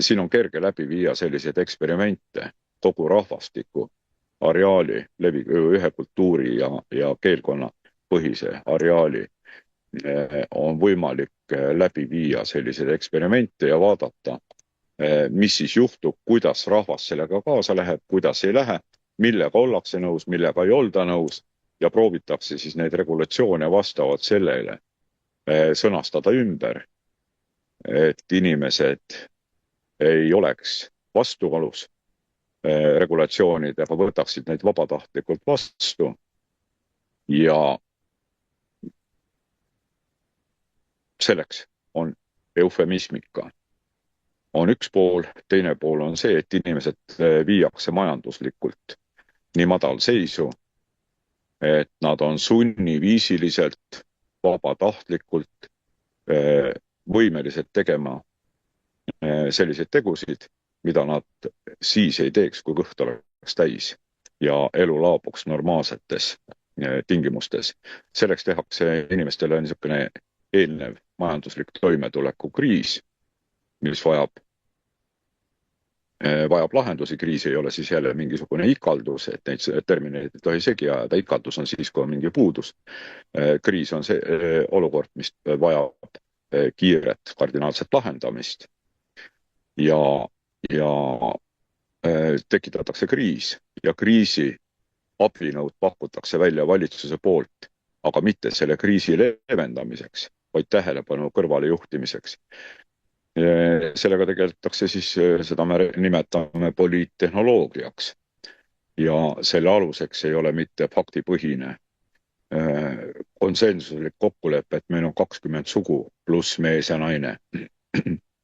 Siin on kerge läbi viia selliseid eksperimente kogu rahvastiku areaali, ühe kultuuri ja keelkonna põhise areaali on võimalik läbi viia selliseid eksperimente ja vaadata, mis siis juhtub, kuidas rahvas sellega kaasa läheb, kuidas ei lähe, millega ollakse nõus, millega ei olda nõus ja proovitakse siis neid regulatsioone vastavalt sellele sõnastada ümber, et inimesed ei oleks vastuolus regulatsioonidega, võtaksid neid vabatahtlikult vastu ja selleks on eufemismika. On üks pool, teine pool on see, et inimesed viiakse majanduslikult nii madal seisu, et nad on sunniviisiliselt, vabatahtlikult võimelised tegema selliseid tegusid, mida nad siis ei teeks, kui kõht oleks täis ja elu laabuks normaalsetes tingimustes. Selleks tehakse inimestele niisugune eelnev majanduslik toimetuleku kriis, mis vajab lahendusi. Kriis ei ole siis jälle mingisugune ikaldus, et neid termineid ei tohi segi ajada. Ikaldus on siis, kui on mingi puudus. Kriis on see olukord, mis vajab kiiret kardinaalset lahendamist ja tekitatakse kriis ja kriisi abinõud pakutakse välja valitsuse poolt, aga mitte selle kriisi leevendamiseks, vaid tähelepanu kõrvalejuhtimiseks. Sellega tegeletakse siis, seda me nimetame poliittehnoloogiaks. Ja selle aluseks ei ole mitte faktipõhine konsensuslik kokkulepe, et meil on 20 sugu pluss mees ja naine,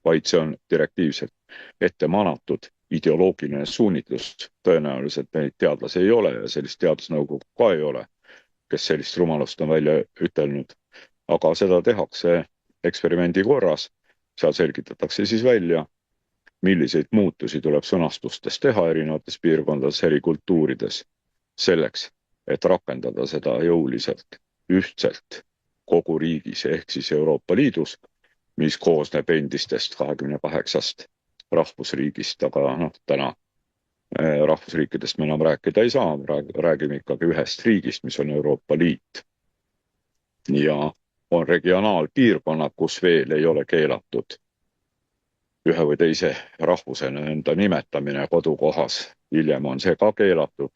vaid see on direktiivselt ette manatud ideoloogiline suunitlus. Tõenäoliselt neid teadlasi ei ole ja sellist teadusnõukogu ka ei ole, kes sellist rumalust on välja ütelnud. Aga seda tehakse eksperimendi korras, seal selgitatakse siis välja, milliseid muutusi tuleb sõnastustes teha erinevates piirkondades, eri kultuurides, selleks, et rakendada seda jõuliselt, ühtselt kogu riigis ehk siis Euroopa Liidus, mis koosneb endistest 28 rahvusriigist, aga täna rahvusriikidest me enam rääkida ei saa, räägime ikkagi ühest riigist, mis on Euroopa Liit. Ja on regionaalpiirkonnad, kus veel ei ole keelatud ühe või teise rahvusena enda nimetamine kodukohas. Hiljem on see ka keelatud.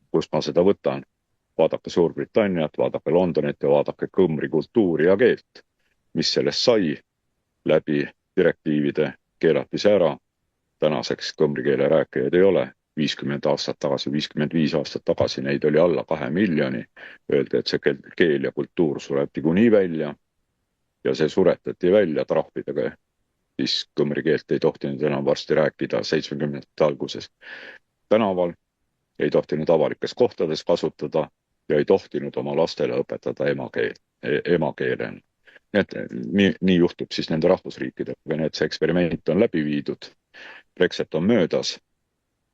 Kust ma seda võtan? Vaadake Suurbritanniat, vaadake Londonit ja vaadake kõmri kultuuri ja keelt, mis sellest sai läbi direktiivide keelati see ära. Tänaseks kõmri keele rääkijaid ei ole. 50 aastat tagasi, 55 aastat tagasi neid oli alla 2 miljoni. Öeldi, et see keel ja kultuur sureti kuni välja ja see suretati välja trahvidega. Siis kõmri keelt ei tohtinud enam varsti rääkida 70. alguses. Tänaval ei tohtinud avalikes kohtades kasutada ja ei tohtinud oma lastele õpetada emakeelena. Nii juhtub siis nende rahvusriikidega, et see eksperiment on läbi viidud, Brexit on möödas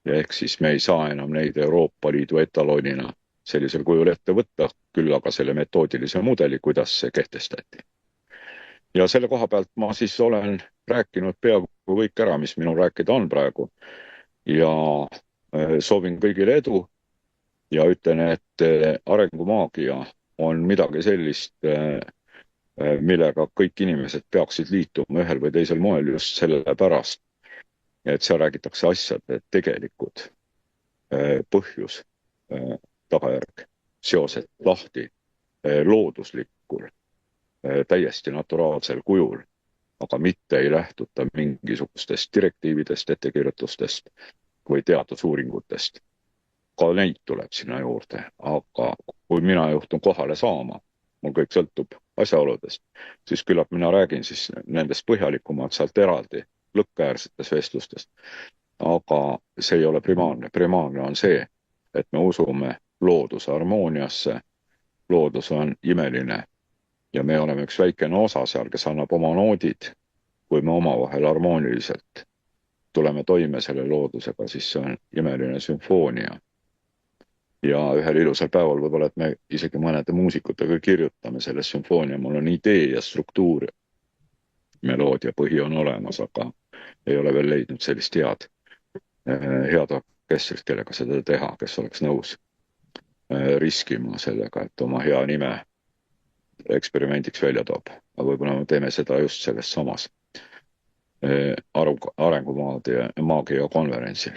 ja ehk siis me ei saa enam neid Euroopa Liidu etalonina sellisel kujul ette võtta, küll aga selle metoodilise mudeli, kuidas see kehtestati. Ja selle koha pealt ma siis olen rääkinud peaaegu kõik ära, mis minul rääkida on praegu ja soovin kõigile edu ja ütlen, et arengumaagia on midagi sellist, millega kõik inimesed peaksid liituma ühel või teisel moel just sellepärast, et seal räägitakse asjade tegelikud põhjus, tagajärg, seosed lahti looduslikul, täiesti naturaalsel kujul, aga mitte ei lähtuta mingisugustest direktiividest, ettekirjutustest või teadusuuringutest. Ka neid tuleb sinna juurde, aga kui mina juhtun kohale saama, mul kõik sõltub asjaoludest, siis küllap mina räägin siis nendest põhjalikumalt sealt eraldi lõkkäärsetes vestlustest. Aga see ei ole primaarne. Primaarne on see, et me usume looduse harmooniasse. Loodus on imeline ja me oleme üks väikene osa seal, kes annab oma noodid. Kui me omavahel harmooniliselt tuleme toime selle loodusega, siis see on imeline sümfoonia. Ja ühel ilusal päeval võib-olla, et me isegi mõnede muusikutega kirjutame selle sümfoonia. Mul on idee ja struktuur, meloodia põhi on olemas, aga ei ole veel leidnud sellist head orkestrit, kellega seda teha, kes oleks nõus riskima sellega, et oma hea nime eksperimendiks välja toob. Aga võib-olla me teeme seda just selles samas arengumaagia konverentsil.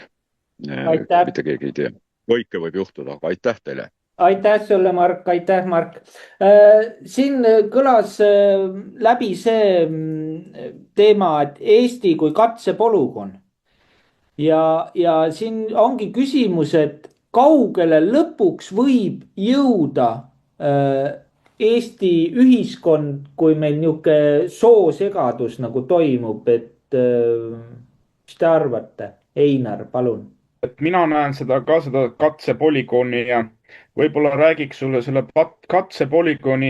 Mitte keegi ei tea. Kõike võib juhtuda, aga aitäh teile. Aitäh sulle, Mark, aitäh, Mark. Siin kõlas läbi see teema, et Eesti kui katsepolügoon. Ja siin ongi küsimus, et kaugele lõpuks võib jõuda Eesti ühiskond, kui meil niisugune soosegadus nagu toimub, et mis te arvate? Einar, palun. Et mina näen seda katsepolügooni ja võib-olla räägiks sulle selle katsepolügooni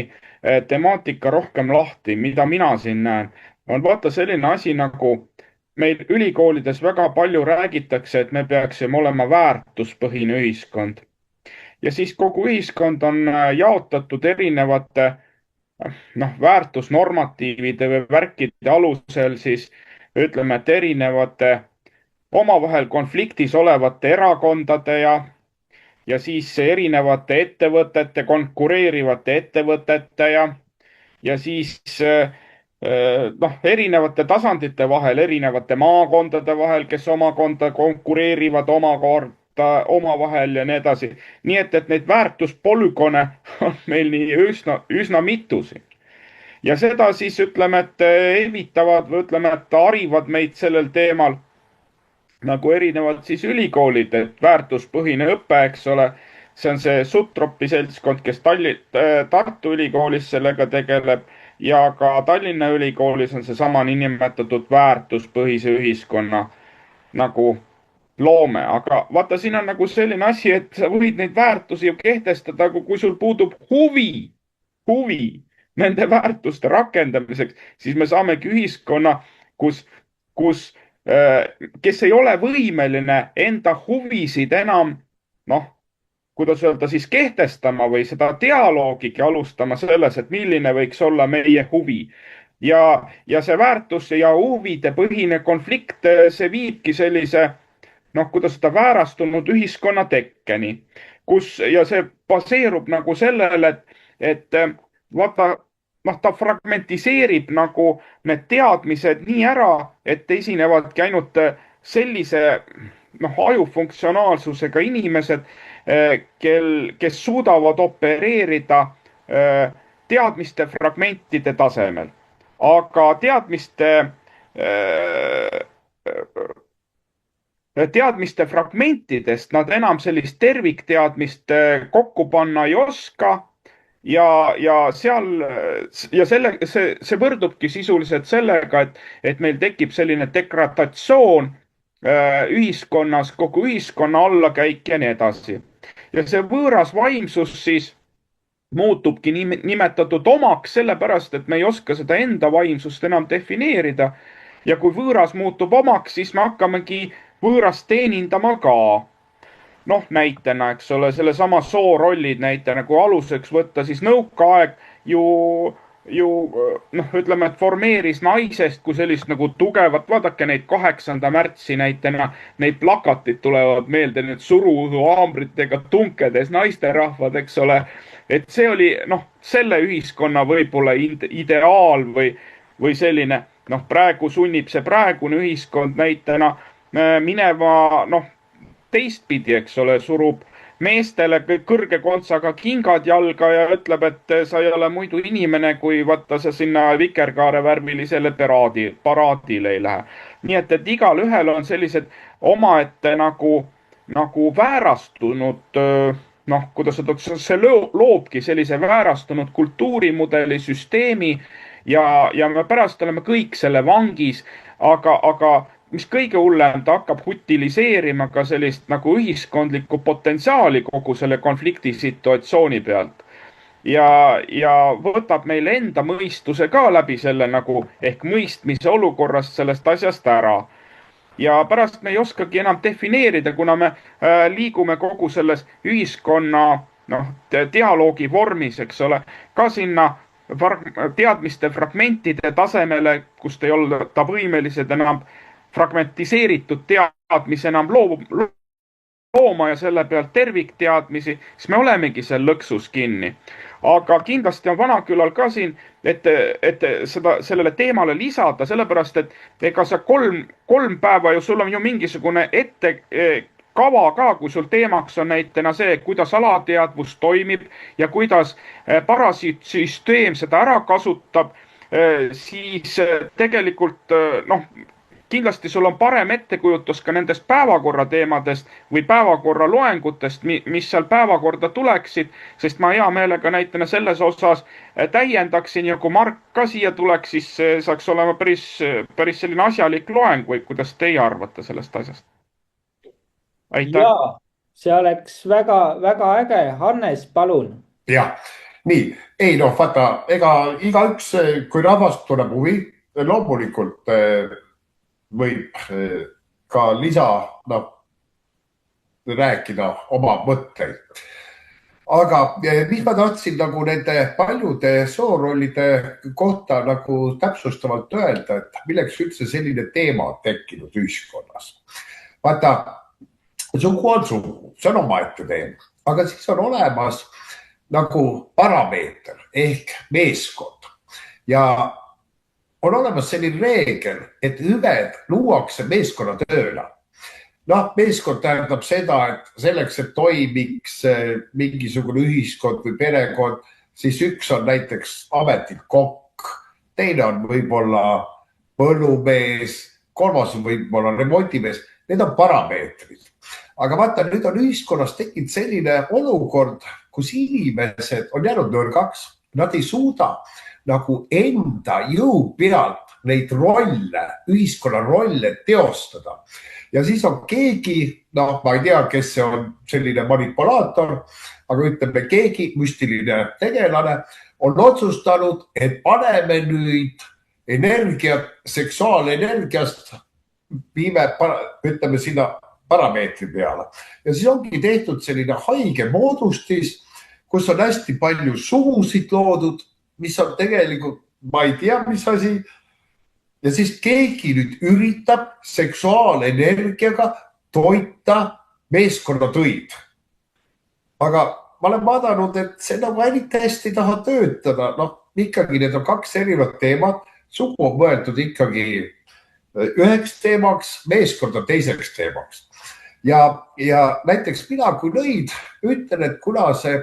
temaatika rohkem lahti, mida mina siin näen. On vaata selline asi, nagu meil ülikoolides väga palju räägitakse, et me peaksime olema väärtuspõhine ühiskond. Ja siis kogu ühiskond on jaotatud erinevate väärtusnormatiivide või värkide alusel siis ütleme, et erinevate omavahel konfliktis olevate erakondade ja siis erinevate ettevõtete, konkureerivate ettevõtete ja siis erinevate tasandite vahel, erinevate maakondade vahel, kes omakonda konkureerivad omavahel ja nii edasi. Nii et neid väärtuspolügoone on meil nii üsna mitusi. Ja seda siis ütleme, et evitavad või ütleme, et harivad meid sellel teemal nagu erinevad siis ülikoolid, et väärtuspõhine õpe, eks ole, see on see Sutropi seltskond, kes Tartu Ülikoolis sellega tegeleb ja ka Tallinna Ülikoolis on seesama niinimetatud väärtuspõhise ühiskonna nagu loome, aga vaata, siin on nagu selline asi, et sa võid neid väärtusi ju kehtestada, aga kui sul puudub huvi nende väärtuste rakendamiseks, siis me saamegi ühiskonna, kes ei ole võimeline enda huvisid enam, noh, kuidas öelda siis kehtestama või seda dialoogigi alustama selles, et milline võiks olla meie huvi. Ja see väärtus ja huvide põhine konflikt, see viibki sellise, noh, kuidas seda väärastunud ühiskonna tekkeni, ja see baseerub nagu sellele, et vaata, noh, ta fragmentiseerib nagu need teadmised nii ära, et esinevadki ainult sellise, noh, ajufunktsionaalsusega inimesed, kes suudavad opereerida teadmiste fragmentide tasemel. Aga teadmiste fragmentidest nad enam sellist tervikteadmist kokku panna ei oska ja see võrdubki sisuliselt sellega, et meil tekib selline degradatsioon ühiskonnas, kogu ühiskonna allakäik ja nii edasi. Ja see võõras vaimsus siis muutubki nimetatud omaks sellepärast, et me ei oska seda enda vaimsust enam defineerida. Ja kui võõras muutub omaks, siis me hakkamegi võõrast teenindama ka. Noh, näitena, eks ole, selle sama soorollid näitena, kui aluseks võtta, siis nõukaaeg ju noh, ütleme, et formeeris naisest kui sellist nagu tugevat, vaadake neid 8. märtsi näitena, neid plakatid tulevad meelde, need suruhaamritega tunkedes naisterahvad, eks ole, et see oli, noh, selle ühiskonna võib-olla ideaal või selline, noh, praegu sunnib see praegune ühiskond näitena minema, noh, teistpidi, eks ole, surub meestele kõrge kontsaga kingad jalga ja ütleb, et sa ei ole muidu inimene, kui vaata sa sinna vikerkaare värvilisele paraadile ei lähe. Nii et igal ühel on sellised omaette nagu väärastunud, noh, kuidas öelda, see loobki sellise väärastunud kultuurimudeli süsteemi ja me pärast oleme kõik selle vangis, aga mis kõige hullem, ta hakkab utiliseerima ka sellist nagu ühiskondlikku potentsiaali kogu selle konflikti situatsiooni pealt. Ja võtab meil enda mõistuse ka läbi selle nagu ehk mõistmise olukorrast sellest asjast ära. Ja pärast me ei oskagi enam defineerida, kuna me liigume kogu selles ühiskonna dialoogi vormis, eks ole, ka sinna teadmiste fragmentide tasemele, kust ei ole ta võimelised enam fragmentiseeritud teadmise enam looma ja selle pealt tervikteadmisi, siis me olemegi seal lõksus kinni. Aga kindlasti on Vanakülal ka siin, et sellele teemale lisada, sellepärast, et ega sa kolm päeva ju sul on ju mingisugune kava ka, kui sul teemaks on näitena see, kuidas alateadvus toimib ja kuidas parasiitsüsteem seda ära kasutab, siis tegelikult, noh, kindlasti sul on parem ettekujutus ka nendest päevakorra teemadest või päevakorra loengutest, mis seal päevakorda tuleksid, sest ma hea meelega näitena selles osas täiendaksin ja kui Mark ka siia tuleks, siis saaks olema päris selline asjalik loeng või kuidas teie arvate sellest asjast? Aitäh! Jaa, see oleks väga, väga äge. Hannes, palun. Jah, nii. Ei noh, vaata, ega igaüks, kui rahvast tuleb huvi, loomulikult võib ka rääkida oma mõtteid. Aga mis ma tahtsin nagu nende paljude soorollide kohta nagu täpsustavalt öelda, et milleks üldse selline teema on tekkinud ühiskonnas. Vaata, sugu on sugu, see on omaette teema, aga siis on olemas nagu parameeter ehk meeskond ja on olemas selline reegel, et hüved luuakse meeskonnatööna. noh, meeskond tähendab seda, et selleks, et toimiks mingisugune ühiskond või perekond, siis üks on näiteks ametilt kokk, teine on võib-olla põllumees, kolmas on võib-olla remondimees. Need on parameetrid. Aga vaata, nüüd on ühiskonnas tekkinud selline olukord, kus inimesed on jäänud nõrgaks, nad ei suuda nagu enda jõu pealt neid rolle, ühiskonna rolle teostada. Ja siis on keegi, noh, ma ei tea, kes see on, selline manipulaator, aga ütleme, keegi müstiline tegelane on otsustanud, et paneme nüüd energiat, seksuaalenergiast, viime, ütleme sinna parameetri peale. Ja siis ongi tehtud selline haige moodustis, kus on hästi palju sugusid loodud, mis on tegelikult, ma ei tea, mis asi. Ja siis keegi nüüd üritab seksuaalenergiaga toita meeskonnatöid. Aga ma olen vaadanud, et see nagu eriti hästi ei taha töötada. Noh, ikkagi need on kaks erinevat teemat. Sugu on mõeldud ikkagi üheks teemaks, meeskonda teiseks teemaks. Ja näiteks mina kui nõid ütlen, et kuna see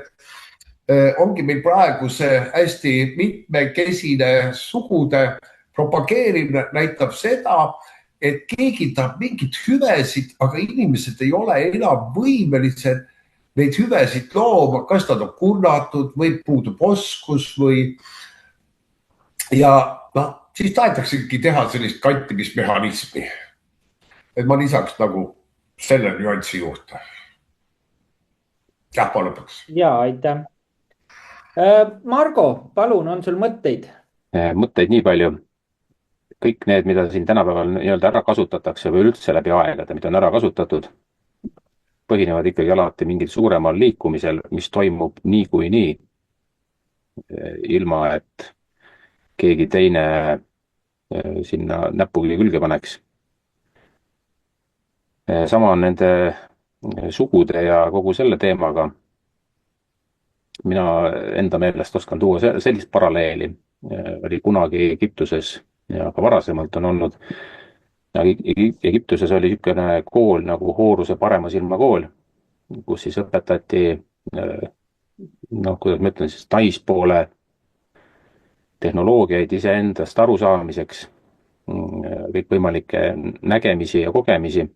ongi meil praegu see hästi mitmekesine sugude propageerimine näitab seda, et keegi tahab mingit hüvesid, aga inimesed ei ole enam võimelised neid hüvesid looma, kas nad on kurnatud või puudub oskus või. Ja siis tahetaksegi teha sellist kantimismehhanismi. Et ma lisaks nagu selle nüansi juurde. Jah, ma lõpuks. Ja, aitäh. Margo, palun, on sul mõtteid? Mõtteid nii palju. Kõik need, mida siin tänapäeval nii-öelda ära kasutatakse või üldse läbi aegade, mida on ära kasutatud, põhinevad ikkagi alati mingil suuremal liikumisel, mis toimub nii, ilma et keegi teine sinna näpugi külge paneks. Sama on nende sugude ja kogu selle teemaga. Mina enda meelest oskan tuua sellist paralleeli. Oli kunagi Egiptuses ja ka varasemalt on olnud. Egiptuses oli niisugune kool nagu Horuse parema silma kool, kus siis õpetati, kuidas ma ütlen, siis naispoole tehnoloogiaid iseendast arusaamiseks, kõikvõimalikke nägemisi ja kogemisi,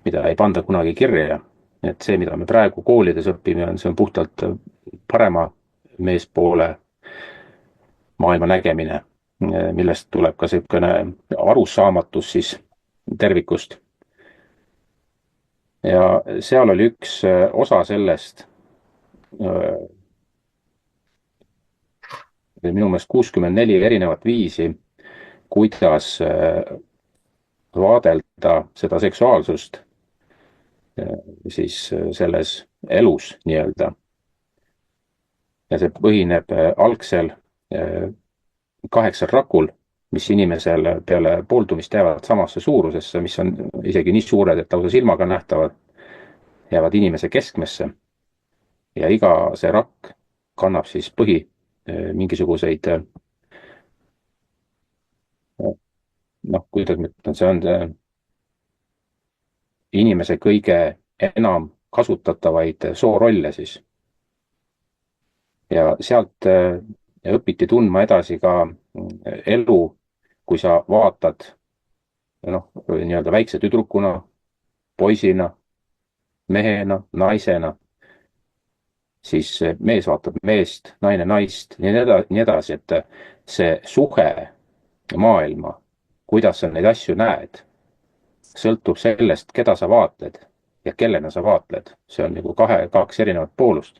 mida ei panda kunagi kirja. Et see, mida me praegu koolides õpime, see on puhtalt parema meespoole maailma nägemine, millest tuleb ka selline arusaamatus siis tervikust. Ja seal oli üks osa sellest, minu meelest 64 erinevat viisi, kuidas vaadelda seda seksuaalsust siis selles elus nii-öelda. Ja see põhineb algsel 8 rakul, mis inimesel peale pooldumist jäävad samasse suurusesse, mis on isegi nii suured, et lausa silmaga nähtavad, jäävad inimese keskmesse. Ja iga see rakk kannab siis mingisuguseid, kuidas ma ütlen, see on inimese kõige enam kasutatavaid soorolle siis. Ja sealt õpiti tundma edasi ka elu, kui sa vaatad nii-öelda väikse tüdrukuna, poisina, mehena, naisena, siis mees vaatab meest, naine naist, nii edasi, et see suhe maailma, kuidas sa neid asju näed, sõltub sellest, keda sa vaatled ja kellena sa vaatled. See on nagu kaks erinevat poolust.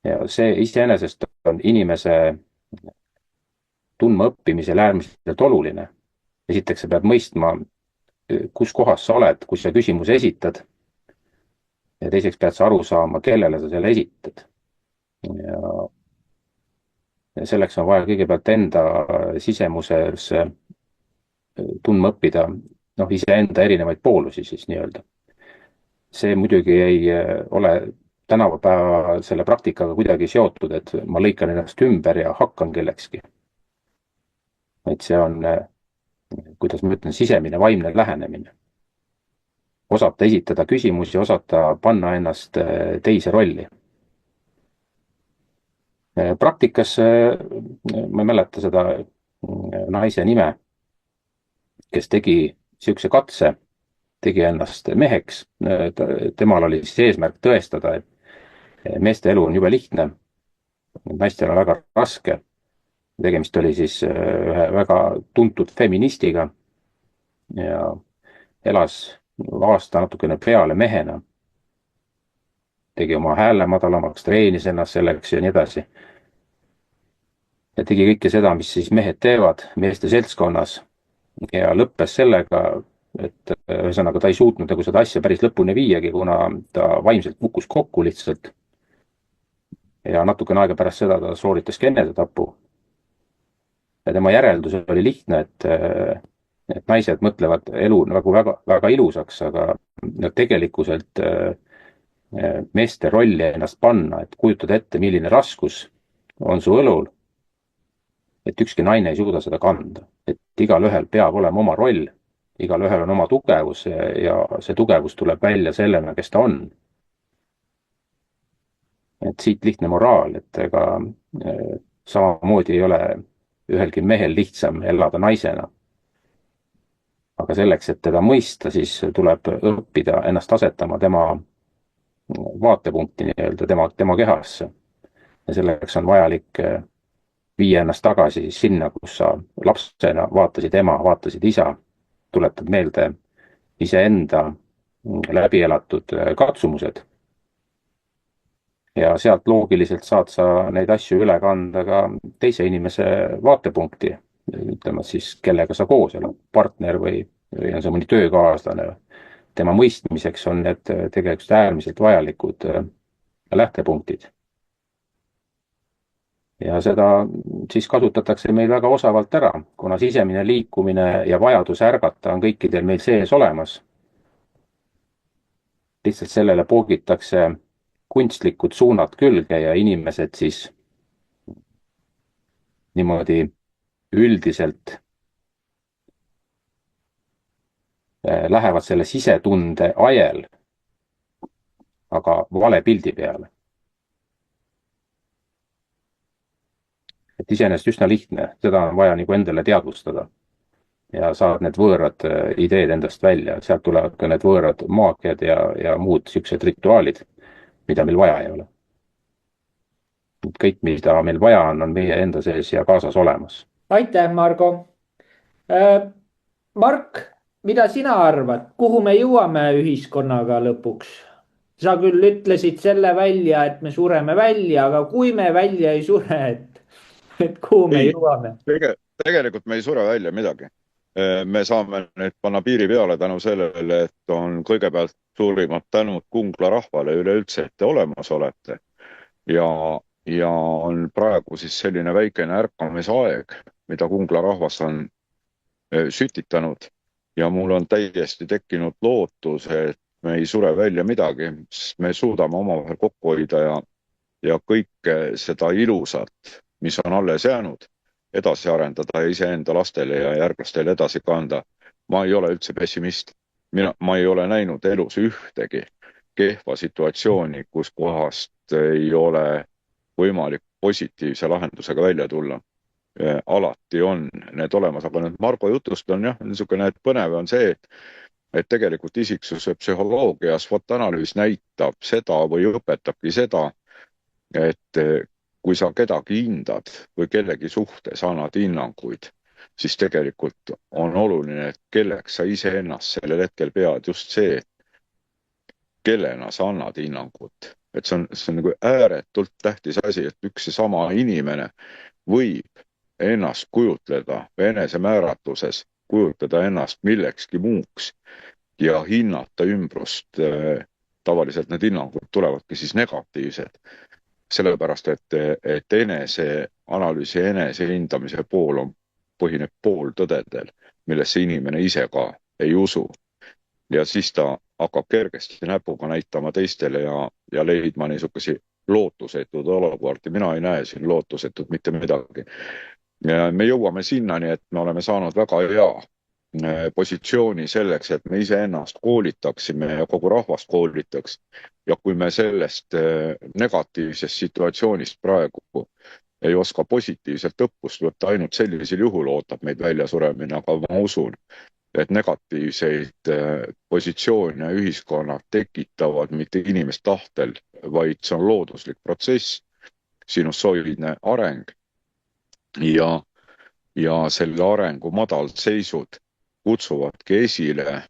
Ja see iseenesest on inimese tundma õppimisel äärmiselt oluline. Esiteks sa pead mõistma, kus kohas sa oled, kui sa küsimuse esitad. Ja teiseks pead sa aru saama, kellele sa selle esitad. Ja selleks on vaja kõigepealt enda sisemuses tundma õppida iseenda erinevaid poolusi siis nii-öelda. See muidugi ei ole tänapäeva selle praktikaga kuidagi seotud, et ma lõikan ennast ümber ja hakkan kellekski. Et see on, kuidas ma ütlen, sisemine vaimne lähenemine. osata esitada küsimusi, osata panna ennast teise rolli. Praktikas, ma ei mäleta seda naise nime, kes tegi niisuguse katse, tegi ennast meheks. Temal oli siis eesmärk tõestada, et meeste elu on jube lihtne, naistel on väga raske. Tegemist oli siis ühe väga tuntud feministiga ja elas aasta natukene peale mehena. Tegi oma hääle madalamaks, treenis ennast selleks ja nii edasi. Ja tegi kõike seda, mis siis mehed teevad meeste seltskonnas. Ja lõppes sellega, et ühesõnaga ta ei suutnud nagu seda asja päris lõpuni viiagi, kuna ta vaimselt kukkus kokku lihtsalt. Ja natukene aega pärast seda ta sooritaski enesetapu. Ja tema järeldus oli lihtne, et naised mõtlevad elu nagu väga, väga ilusaks, aga tegelikkuselt meeste rolli ennast panna, et kujutada ette, milline raskus on su õlul, et ükski naine ei suuda seda kanda. Et igal ühel peab olema oma roll, igal ühel on oma tugevus ja see tugevus tuleb välja sellena, kes ta on. Et siit lihtne moraal, et ega samamoodi ei ole ühelgi mehel lihtsam elada naisena. Aga selleks, et teda mõista, siis tuleb õppida ennast asetama tema vaatepunkti nii-öelda tema kehasse. Ja selleks on vajalik viia ennast tagasi sinna, kus sa lapsena vaatasid ema, vaatasid isa, tuletad meelde iseenda läbi elatud katsumused. Ja sealt loogiliselt saad sa neid asju üle kanda ka teise inimese vaatepunkti, ütleme siis, kellega sa koos elad, partner või on see mõni töökaaslane. Tema mõistmiseks on need tegelikult äärmiselt vajalikud lähtepunktid. Ja seda siis kasutatakse meil väga osavalt ära, kuna sisemine liikumine ja vajadus ärgata on kõikidel meil sees olemas. Lihtsalt sellele poogitakse kunstlikud suunad külge ja inimesed siis niimoodi üldiselt lähevad selle sisetunde ajel, aga vale pildi peale. Et iseenesest üsna lihtne, seda on vaja nagu endale teadvustada ja saad need võõrad ideed endast välja, sealt tulevad ka need võõrad maagiad ja muud siuksed rituaalid, mida meil vaja ei ole. Kõik, mida meil vaja on meie enda sees ja kaasas olemas. Aitäh, Margo. Mark, mida sina arvad, kuhu me jõuame ühiskonnaga lõpuks? Sa küll ütlesid selle välja, et me sureme välja, aga kui me välja ei sure, et kuhu me jõuame? Tegelikult me ei sure välja midagi. Me saame nüüd panna piiri peale tänu sellele, et on kõigepealt suurimad tänud Kungla rahvale üleüldse, et te olemas olete. Ja on praegu siis selline väikene ärkamisaeg, mida Kungla rahvas on sütitanud. Ja mul on täiesti tekkinud lootus, et me ei sure välja midagi, sest me suudame omavahel kokku hoida ja kõike seda ilusat, mis on alles jäänud, edasi arendada ja iseenda lastele ja järglastele edasi kanda. Ma ei ole üldse pessimist. Ma ei ole näinud elus ühtegi kehva situatsiooni, kus kohast ei ole võimalik positiivse lahendusega välja tulla. Alati on need olemas, aga nüüd Margo jutust on niisugune põnev on see, et tegelikult isiksuse psühholoogias SWOT-analüüs näitab seda või õpetabki seda, et kui sa kedagi hindad või kellegi suhtes annad hinnanguid, siis tegelikult on oluline, et kelleks sa iseennast sellel hetkel pead just see, kellena sa annad hinnangut. Et see on nagu ääretult tähtis asi, et üks ja sama inimene võib ennast kujutleda või enesemääratluses kujutleda ennast millekski muuks ja hinnata ümbrust. Tavaliselt need hinnangud tulevadki siis negatiivsed. Sellepärast, et eneseanalüüsi ja enesehindamise pool põhineb pooltõdedel, millesse inimene ise ka ei usu. Ja siis ta hakkab kergesti näpuga näitama teistele ja leidma niisuguse lootusetud olukordi. Mina ei näe siin lootusetud mitte midagi. Ja me jõuame sinnani, et me oleme saanud väga hea positsiooni selleks, et me iseennast koolitaksime ja kogu rahvast koolitaks. Ja kui me sellest negatiivsest situatsioonist praegu ei oska positiivselt õppust võtta, ainult sellisel juhul ootab meid väljasuremine, aga ma usun, et negatiivseid positsioone ühiskonnad tekitavad mitte inimeste tahtel, vaid see on looduslik protsess, sinusoidne areng ja selle arengu madalseisud kutsuvadki esile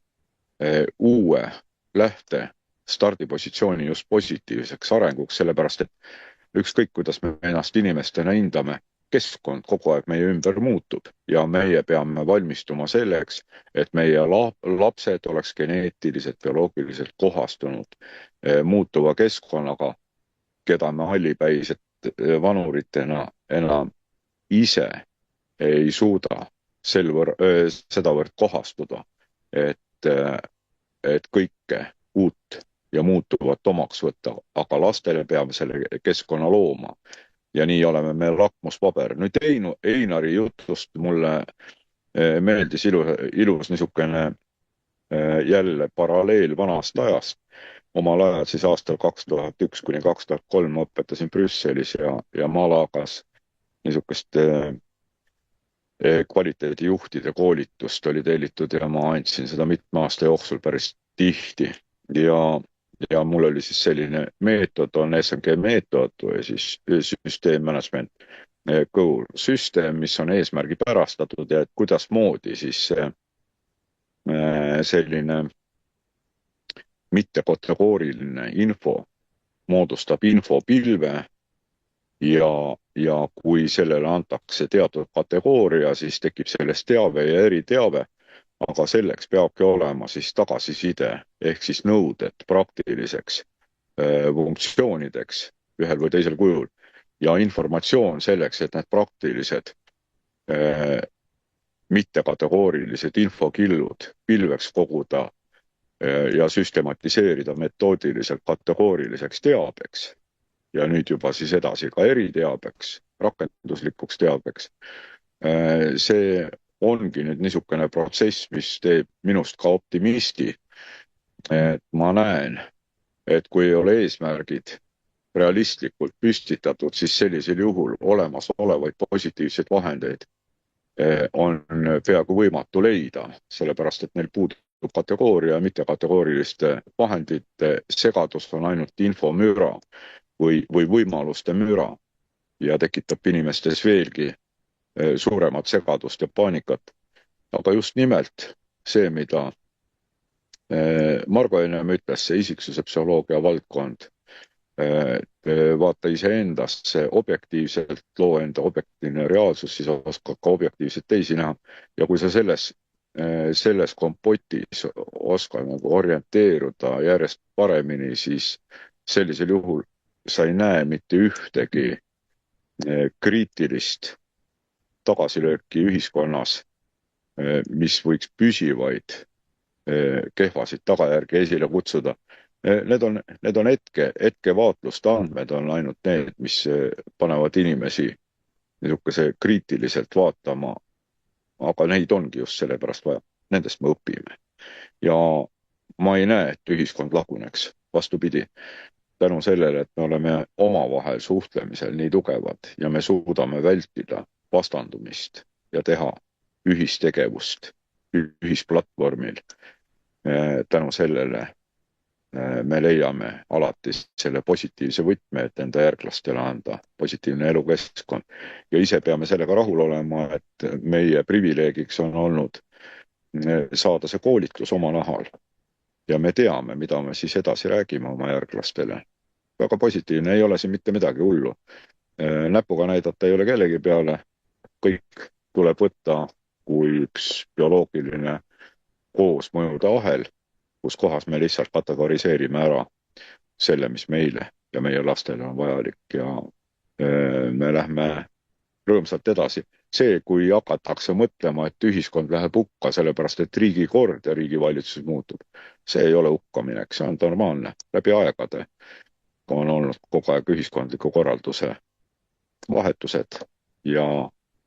uue lähte stardipositsiooni just positiivseks arenguks, sellepärast et ükskõik, kuidas me ennast inimestena hindame, keskkond kogu aeg meie ümber muutub ja meie peame valmistuma selleks, et meie lapsed oleks geneetiliselt, bioloogiliselt kohastunud muutuva keskkonnaga, keda me hallipäised vanuritena enam ise ei suuda sedavõrd kohastuda, et kõike uut ja muutuvat omaks võtta, aga lastele peame selle keskkonna looma. Ja nii oleme me lakmuspaber. Nüüd Einari jutust mulle meeldis ilus niisugune jälle paralleel vanast ajast. Omal ajal siis aastal 2001 kuni 2003 ma õpetasin Brüsselis ja Malagas niisugust kvaliteedijuhtide koolitust oli tellitud ja ma andsin seda mitme aasta jooksul päris tihti ja mul oli siis selline meetod, on SMG meetod või siis süsteem management goal süsteem, mis on eesmärgipärastatud ja et kuidas moodi siis selline mittekategooriline info moodustab infopilve ja kui sellele antakse teatud kategooria, siis tekib sellest teave ja eriteave, aga selleks peabki olema siis tagasiside ehk siis nõuded praktiliseks funktsioonideks ühel või teisel kujul ja informatsioon selleks, et need praktilised mittekategoorilised infokillud pilveks koguda ja süstematiseerida metoodiliselt kategooriliseks teabeks ja nüüd juba siis edasi ka eriteabeks, rakenduslikuks teabeks. See ongi nüüd niisugune protsess, mis teeb minust ka optimisti. Et ma näen, et kui ei ole eesmärgid realistlikult püstitatud, siis sellisel juhul olemasolevaid positiivseid vahendeid on peaaegu võimatu leida, sellepärast et neil puudub kategooria ja mittekategooriliste vahendite segadus on ainult infomüra või võimaluste müra ja tekitab inimestes veelgi suuremat segadust ja paanikat. Aga just nimelt see, mida Margo enne ütles, see isiksuse psühholoogia valdkond, vaata iseendast, see objektiivselt loo enda objektiivne reaalsus, siis oskad ka objektiivselt teisi näha. Ja kui sa selles kompotis oskad nagu orienteeruda järjest paremini, siis sellisel juhul sa ei näe mitte ühtegi kriitilist tagasilööki ühiskonnas, mis võiks püsivaid kehvasid tagajärgi esile kutsuda. Need on hetkevaatluste andmed on ainult need, mis panevad inimesi niisuguse kriitiliselt vaatama, aga neid ongi just sellepärast vaja. Nendest me õpime. Ja ma ei näe, et ühiskond laguneks. Vastupidi, tänu sellele, et me oleme omavahel suhtlemisel nii tugevad ja me suudame vältida vastandumist ja teha ühistegevust ühisplatvormil. Tänu sellele me leiame alati selle positiivse võtme, et enda järglastele anda positiivne elukeskkond. Ja ise peame sellega rahul olema, et meie privileegiks on olnud saada see koolitus oma nahal. Ja me teame, mida me siis edasi räägime oma järglastele. Väga positiivne, ei ole siin mitte midagi hullu. Näpuga näidata ei ole kellegi peale. Kõik tuleb võtta kui üks bioloogiline koosmõjude ahel, kus kohas me lihtsalt kategoriseerime ära selle, mis meile ja meie lastele on vajalik ja me lähme rõõmsalt edasi. See, kui hakatakse mõtlema, et ühiskond läheb hukka, sellepärast et riigikord ja riigivalitsus muutub, see ei ole hukkaminek, see on normaalne. Läbi aegade on olnud kogu aeg ühiskondliku korralduse vahetused ja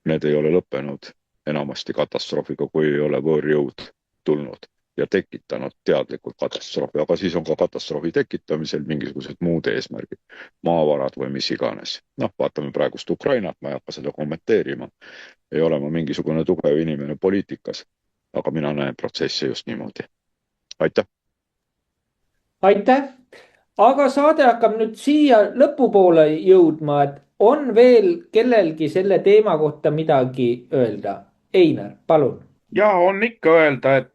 need ei ole lõppenud enamasti katastroofiga, kui ei ole võõrjõud tulnud ja tekitanud teadlikult katastroofi, aga siis on ka katastroofi tekitamisel mingisugused muud eesmärgid, maavarad või mis iganes. Noh, vaatame praegust Ukrainat, ma ei hakka seda kommenteerima, ei ole ma mingisugune tugev inimene poliitikas, aga mina näen protsessi just niimoodi. Aitäh! aitäh, aga saade hakkab nüüd siia lõpupoole jõudma, et on veel kellelgi selle teema kohta midagi öelda? Einar, palun. Ja on ikka öelda, et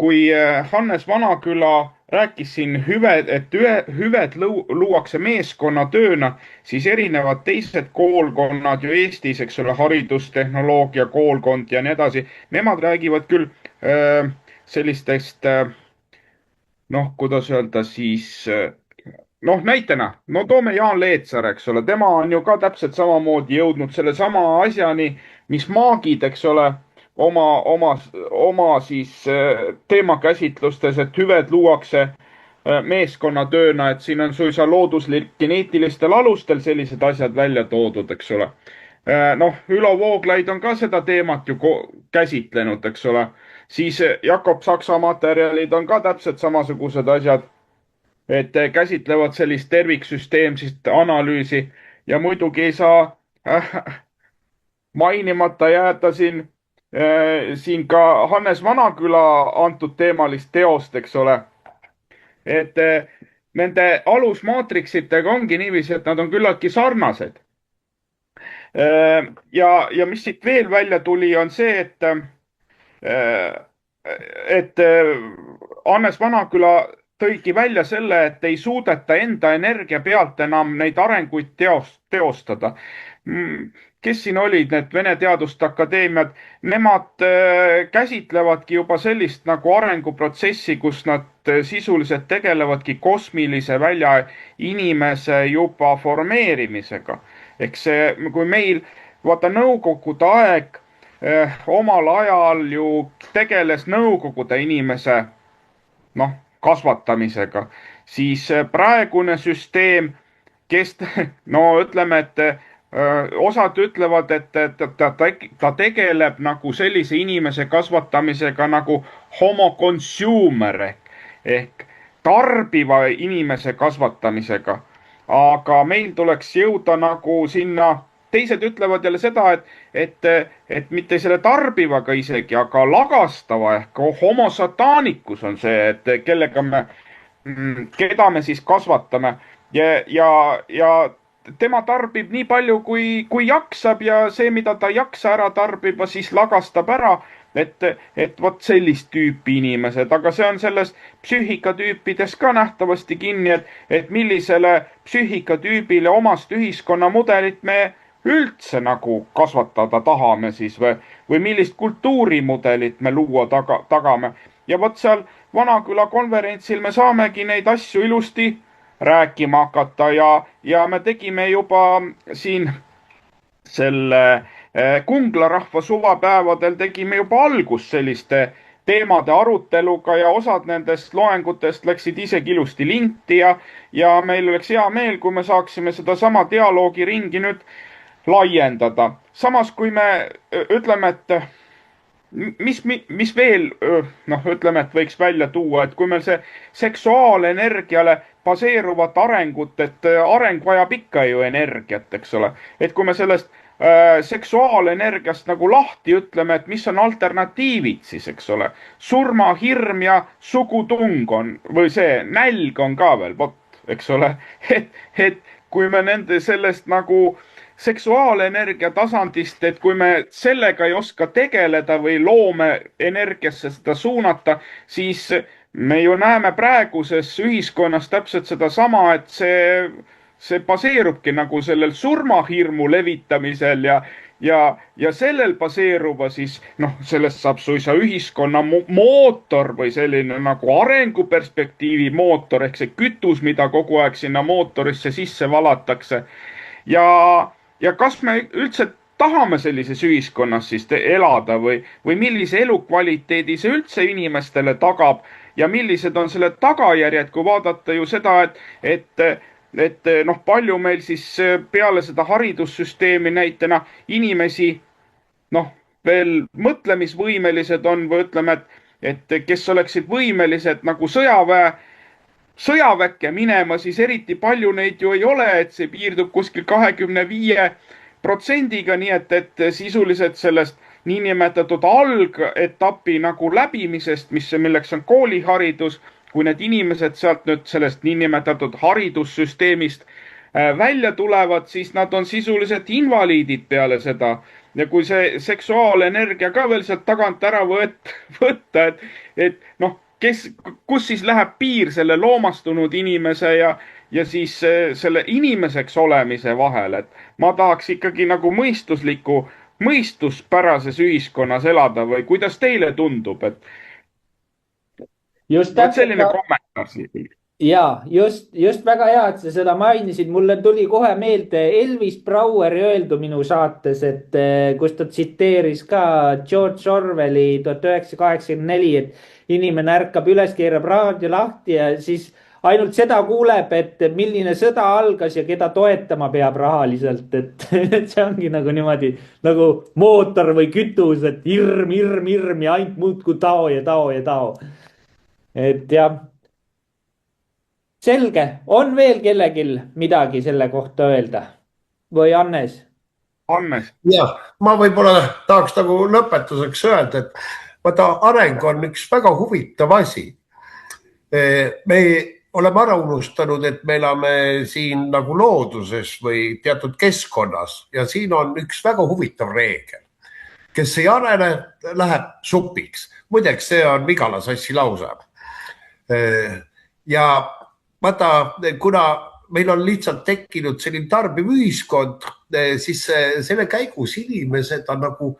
kui Hannes Vanaküla rääkis siin et hüved luuakse meeskonnatööna, siis erinevad teised koolkonnad ju Eestis, eks ole, haridustehnoloogia koolkond ja nii edasi, nemad räägivad küll sellistest, noh, kuidas öelda siis, noh, näitena, no toome Jaan Leetsaar, eks ole, tema on ju ka täpselt samamoodi jõudnud selle sama asjani, mis maagid, eks ole, oma siis teemakäsitlustes, et hüved luuakse meeskonnatööna, et siin on suisa looduslik geneetilistel alustel sellised asjad välja toodud, eks ole. Noh, Ülo Vooglaid on ka seda teemat ju käsitlenud, eks ole. Siis Jakob Saksa materjalid on ka täpselt samasugused asjad, et käsitlevad sellist terviksüsteemsist analüüsi ja muidugi ei saa mainimata jääda siin ka Hannes Vanaküla antud teemalist teost, eks ole. Et nende alusmaatriksitega ongi niiviisi, et nad on küllaltki sarnased. Ja mis siit veel välja tuli, on see, et Hannes Vanaküla tõigi välja selle, et ei suudeta enda energia pealt enam neid arenguid teostada. Kes siin olid need Vene Teaduste Akadeemiad, nemad käsitlevadki juba sellist nagu arenguprotsessi, kus nad sisuliselt tegelevadki kosmilise välja inimese juba formeerimisega. Ehk see, kui meil, vaata Nõukogude aeg, omal ajal ju tegeles Nõukogude inimese, noh, kasvatamisega, siis praegune süsteem, no ütleme, et osad ütlevad, et ta tegeleb nagu sellise inimese kasvatamisega nagu homo consumer ehk tarbiva inimese kasvatamisega. Aga meil tuleks jõuda nagu sinna, teised ütlevad jälle seda, et mitte selle tarbivaga isegi, aga lagastava ehk homo satanicus on see, et keda me siis kasvatame ja tema tarbib nii palju, kui jaksab ja see, mida ta ei jaksa ära tarbiba, siis lagastab ära, et vot sellist tüüpi inimesed, aga see on selles psüühikatüüpides ka nähtavasti kinni, et millisele psüühikatüübile omast ühiskonnamudelit me üldse nagu kasvatada tahame siis või millist kultuurimudelit me luua tagame. Ja vot seal Vanaküla konverentsil me saamegi neid asju ilusti rääkima hakata ja me tegime juba siin selle Kungla rahva suvapäevadel tegime juba algust selliste teemade aruteluga ja osad nendest loengutest läksid isegi ilusti linti ja meil oleks hea meel, kui me saaksime seda sama dialoogiringi nüüd laiendada. Samas, kui me ütleme, et mis veel, noh, ütleme, et võiks välja tuua, et kui meil see seksuaalenergiale baseeruvat arengut, et areng vajab ikka ju energiat, eks ole. Et kui me sellest seksuaalenergiast nagu lahti ütleme, et mis on alternatiivid siis, eks ole. Surmahirm ja sugutung on, või see nälg on ka veel, vot, eks ole. Et kui me nende sellest nagu seksuaalenergia tasandist, et kui me sellega ei oska tegeleda või loome energiasse seda suunata, siis me ju näeme praeguses ühiskonnas täpselt seda sama, et see baseerubki nagu sellel surmahirmu levitamisel ja sellel baseeruva siis, noh, sellest saab suisa ühiskonna mootor või selline nagu arenguperspektiivi mootor ehk see kütus, mida kogu aeg sinna mootorisse sisse valatakse. Ja kas me üldse tahame sellises ühiskonnas siis elada või millise elukvaliteedi see üldse inimestele tagab ja millised on selle tagajärjed, kui vaadata ju seda, et noh, palju meil siis peale seda haridussüsteemi näitena inimesi noh, veel mõtlemisvõimelised on või ütleme, et kes oleksid võimelised nagu sõjaväkke minema, siis eriti palju neid ju ei ole, et see piirdub kuskil 25%-ga, nii et sisuliselt sellest niinimetatud algetapi nagu läbimisest, milleks on kooliharidus, kui need inimesed sealt nüüd sellest niinimetatud haridussüsteemist välja tulevad, siis nad on sisuliselt invaliidid peale seda. Ja kui see seksuaalenergia ka veel sealt tagant ära võtta, et noh, kus siis läheb piir selle loomastunud inimese ja siis selle inimeseks olemise vahel, et ma tahaks ikkagi nagu mõistuspärases ühiskonnas elada või kuidas teile tundub, et just vot täpselt. selline kommentaar siin. Ja just väga hea, et sa seda mainisid. Mulle tuli kohe meelde Elvis Braueri öeldu minu saates, et kus ta tsiteeris ka George Orwelli 1984, et inimene ärkab üles, keerab raadio lahti ja siis ainult seda kuuleb, et milline sõda algas ja keda toetama peab rahaliselt, et see ongi nagu niimoodi nagu mootor või kütus, et hirm ja ainult muudkui tao ja tao ja tao. Et jah. Selge, on veel kellelgi midagi selle kohta öelda või Hannes? Hannes. Jah, ma võib-olla tahaks nagu lõpetuseks öelda, et vaata, areng on üks väga huvitav asi. Me oleme ära unustanud, et me elame siin nagu looduses või teatud keskkonnas ja siin on üks väga huvitav reegel. Kes ei arene, läheb supiks. Muideks see on Vigala Sassi lause. Ja vaata, kuna meil on lihtsalt tekkinud selline tarbiv ühiskond, siis selle käigus inimesed on nagu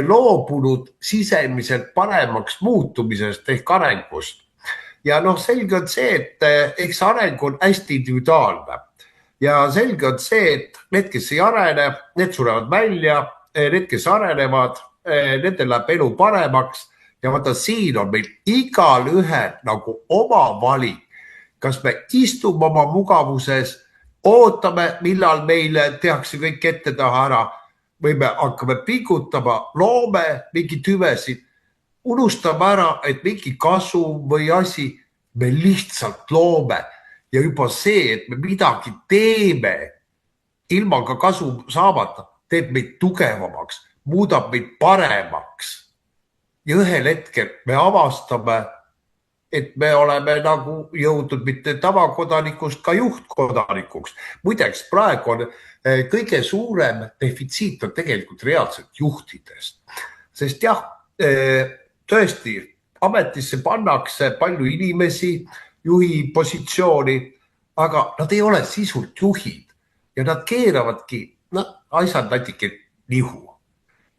loobunud sisemiselt paremaks muutumisest ehk arengust. Ja noh, selge on see, et eks areng on hästi individuaalne ja selge on see, et need, kes ei arene, need surevad välja, need, kes arenevad, nendel läheb elu paremaks ja vaata, siin on meil igal ühel nagu oma valik. Kas me istume oma mugavuses, ootame, millal meile tehakse kõik ette taha ära või me hakkame pingutama, loome mingi tüvesid, unustame ära, et mingi kasu või asi me lihtsalt loome ja juba see, et me midagi teeme ilma ka kasu saamata, teeb meid tugevamaks, muudab meid paremaks. Ja ühel hetkel me avastame, et me oleme nagu jõudnud mitte tavakodanikust ka juhtkodanikuks. Muideks praegu on kõige suurem defitsiit on tegelikult reaalselt juhtidest. Sest jah, tõesti, ametisse pannakse palju inimesi juhi positsiooni, aga nad ei ole sisult juhid ja nad keeravadki asjad natuke nihu.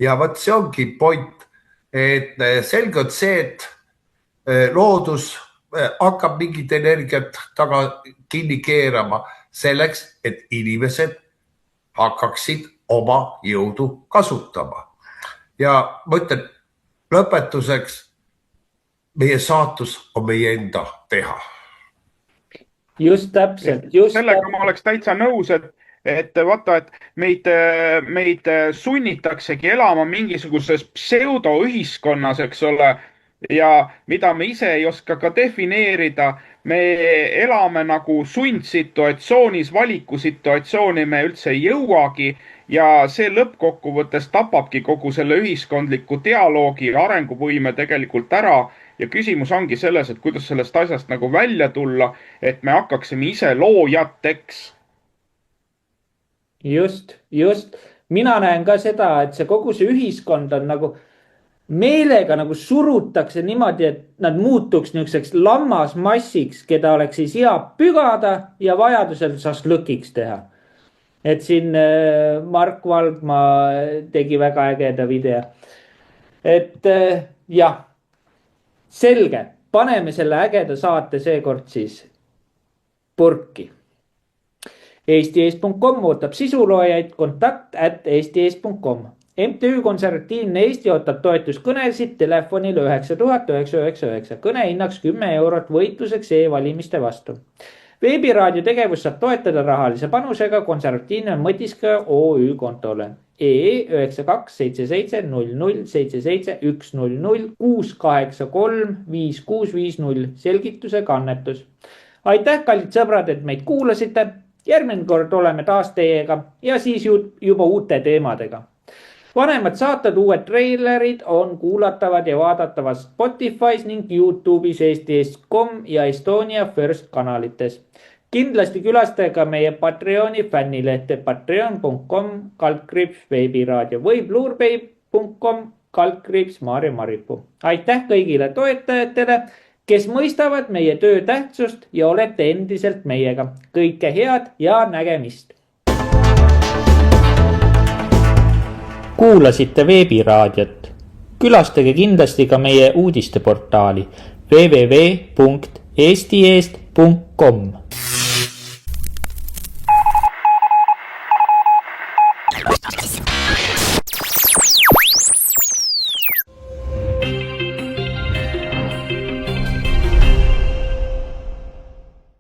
Ja võt see ongi point, et selge on see, et loodus hakkab mingit energiat taga kinni keerama selleks, et inimesed hakkaksid oma jõudu kasutama. Ja ma ütlen lõpetuseks, meie saatus on meie enda teha. Just täpselt. Sellega ma oleks täitsa nõus, et vaata, et meid sunnitaksegi elama mingisuguses pseudoühiskonnas, eks ole, ja mida me ise ei oska ka defineerida, me elame nagu sundsituatsioonis, valikusituatsiooni me üldse ei jõuagi ja see lõppkokkuvõttes tapabki kogu selle ühiskondliku dialoogi ja arenguvõime tegelikult ära. Ja küsimus ongi selles, et kuidas sellest asjast nagu välja tulla, et me hakkaksime ise loojateks. Just. Mina näen ka seda, et see kogu see ühiskond on nagu meelega nagu surutakse niimoodi, et nad muutuks niisuguseks lammasmassiks, keda oleks siis hea pügada ja vajadusel šašlõkiks teha. Et siin Mark Valgmaa tegi väga ägeda video. Et jah, selge, paneme selle ägeda saate seekord siis purki. Eesti.com ootab sisuloojaid, kontakt@eesti.com. MTÜ Konservatiivne Eesti ootab toetuskõnesid telefonil 9999. Kõne hinnaks 10 eurot võitluseks e-valimiste vastu. Veebiraadio tegevus saab toetada rahalise panusega Konservatiivne Mõtiska OÜ kontole. EE927700771006835650 selgitusega annetus. Aitäh, kallid sõbrad, et meid kuulasite. Järgmine kord oleme taas teiega ja siis juba uute teemadega. Vanemad saated, uued treilerid on kuulatavad ja vaadatavad Spotify's ning YouTube'is eesti.com ja Estonia First kanalites. Kindlasti külastage ka meie Patreoni fännilehte patreon.com/veebiraadio või blurbay.com/Maarja Maripuu. Aitäh kõigile toetajatele, kes mõistavad meie töö tähtsust ja olete endiselt meiega. Kõike head ja nägemist! Kuulasite veebiraadiot. Külastage kindlasti ka meie uudisteportaali www.eestieest.com.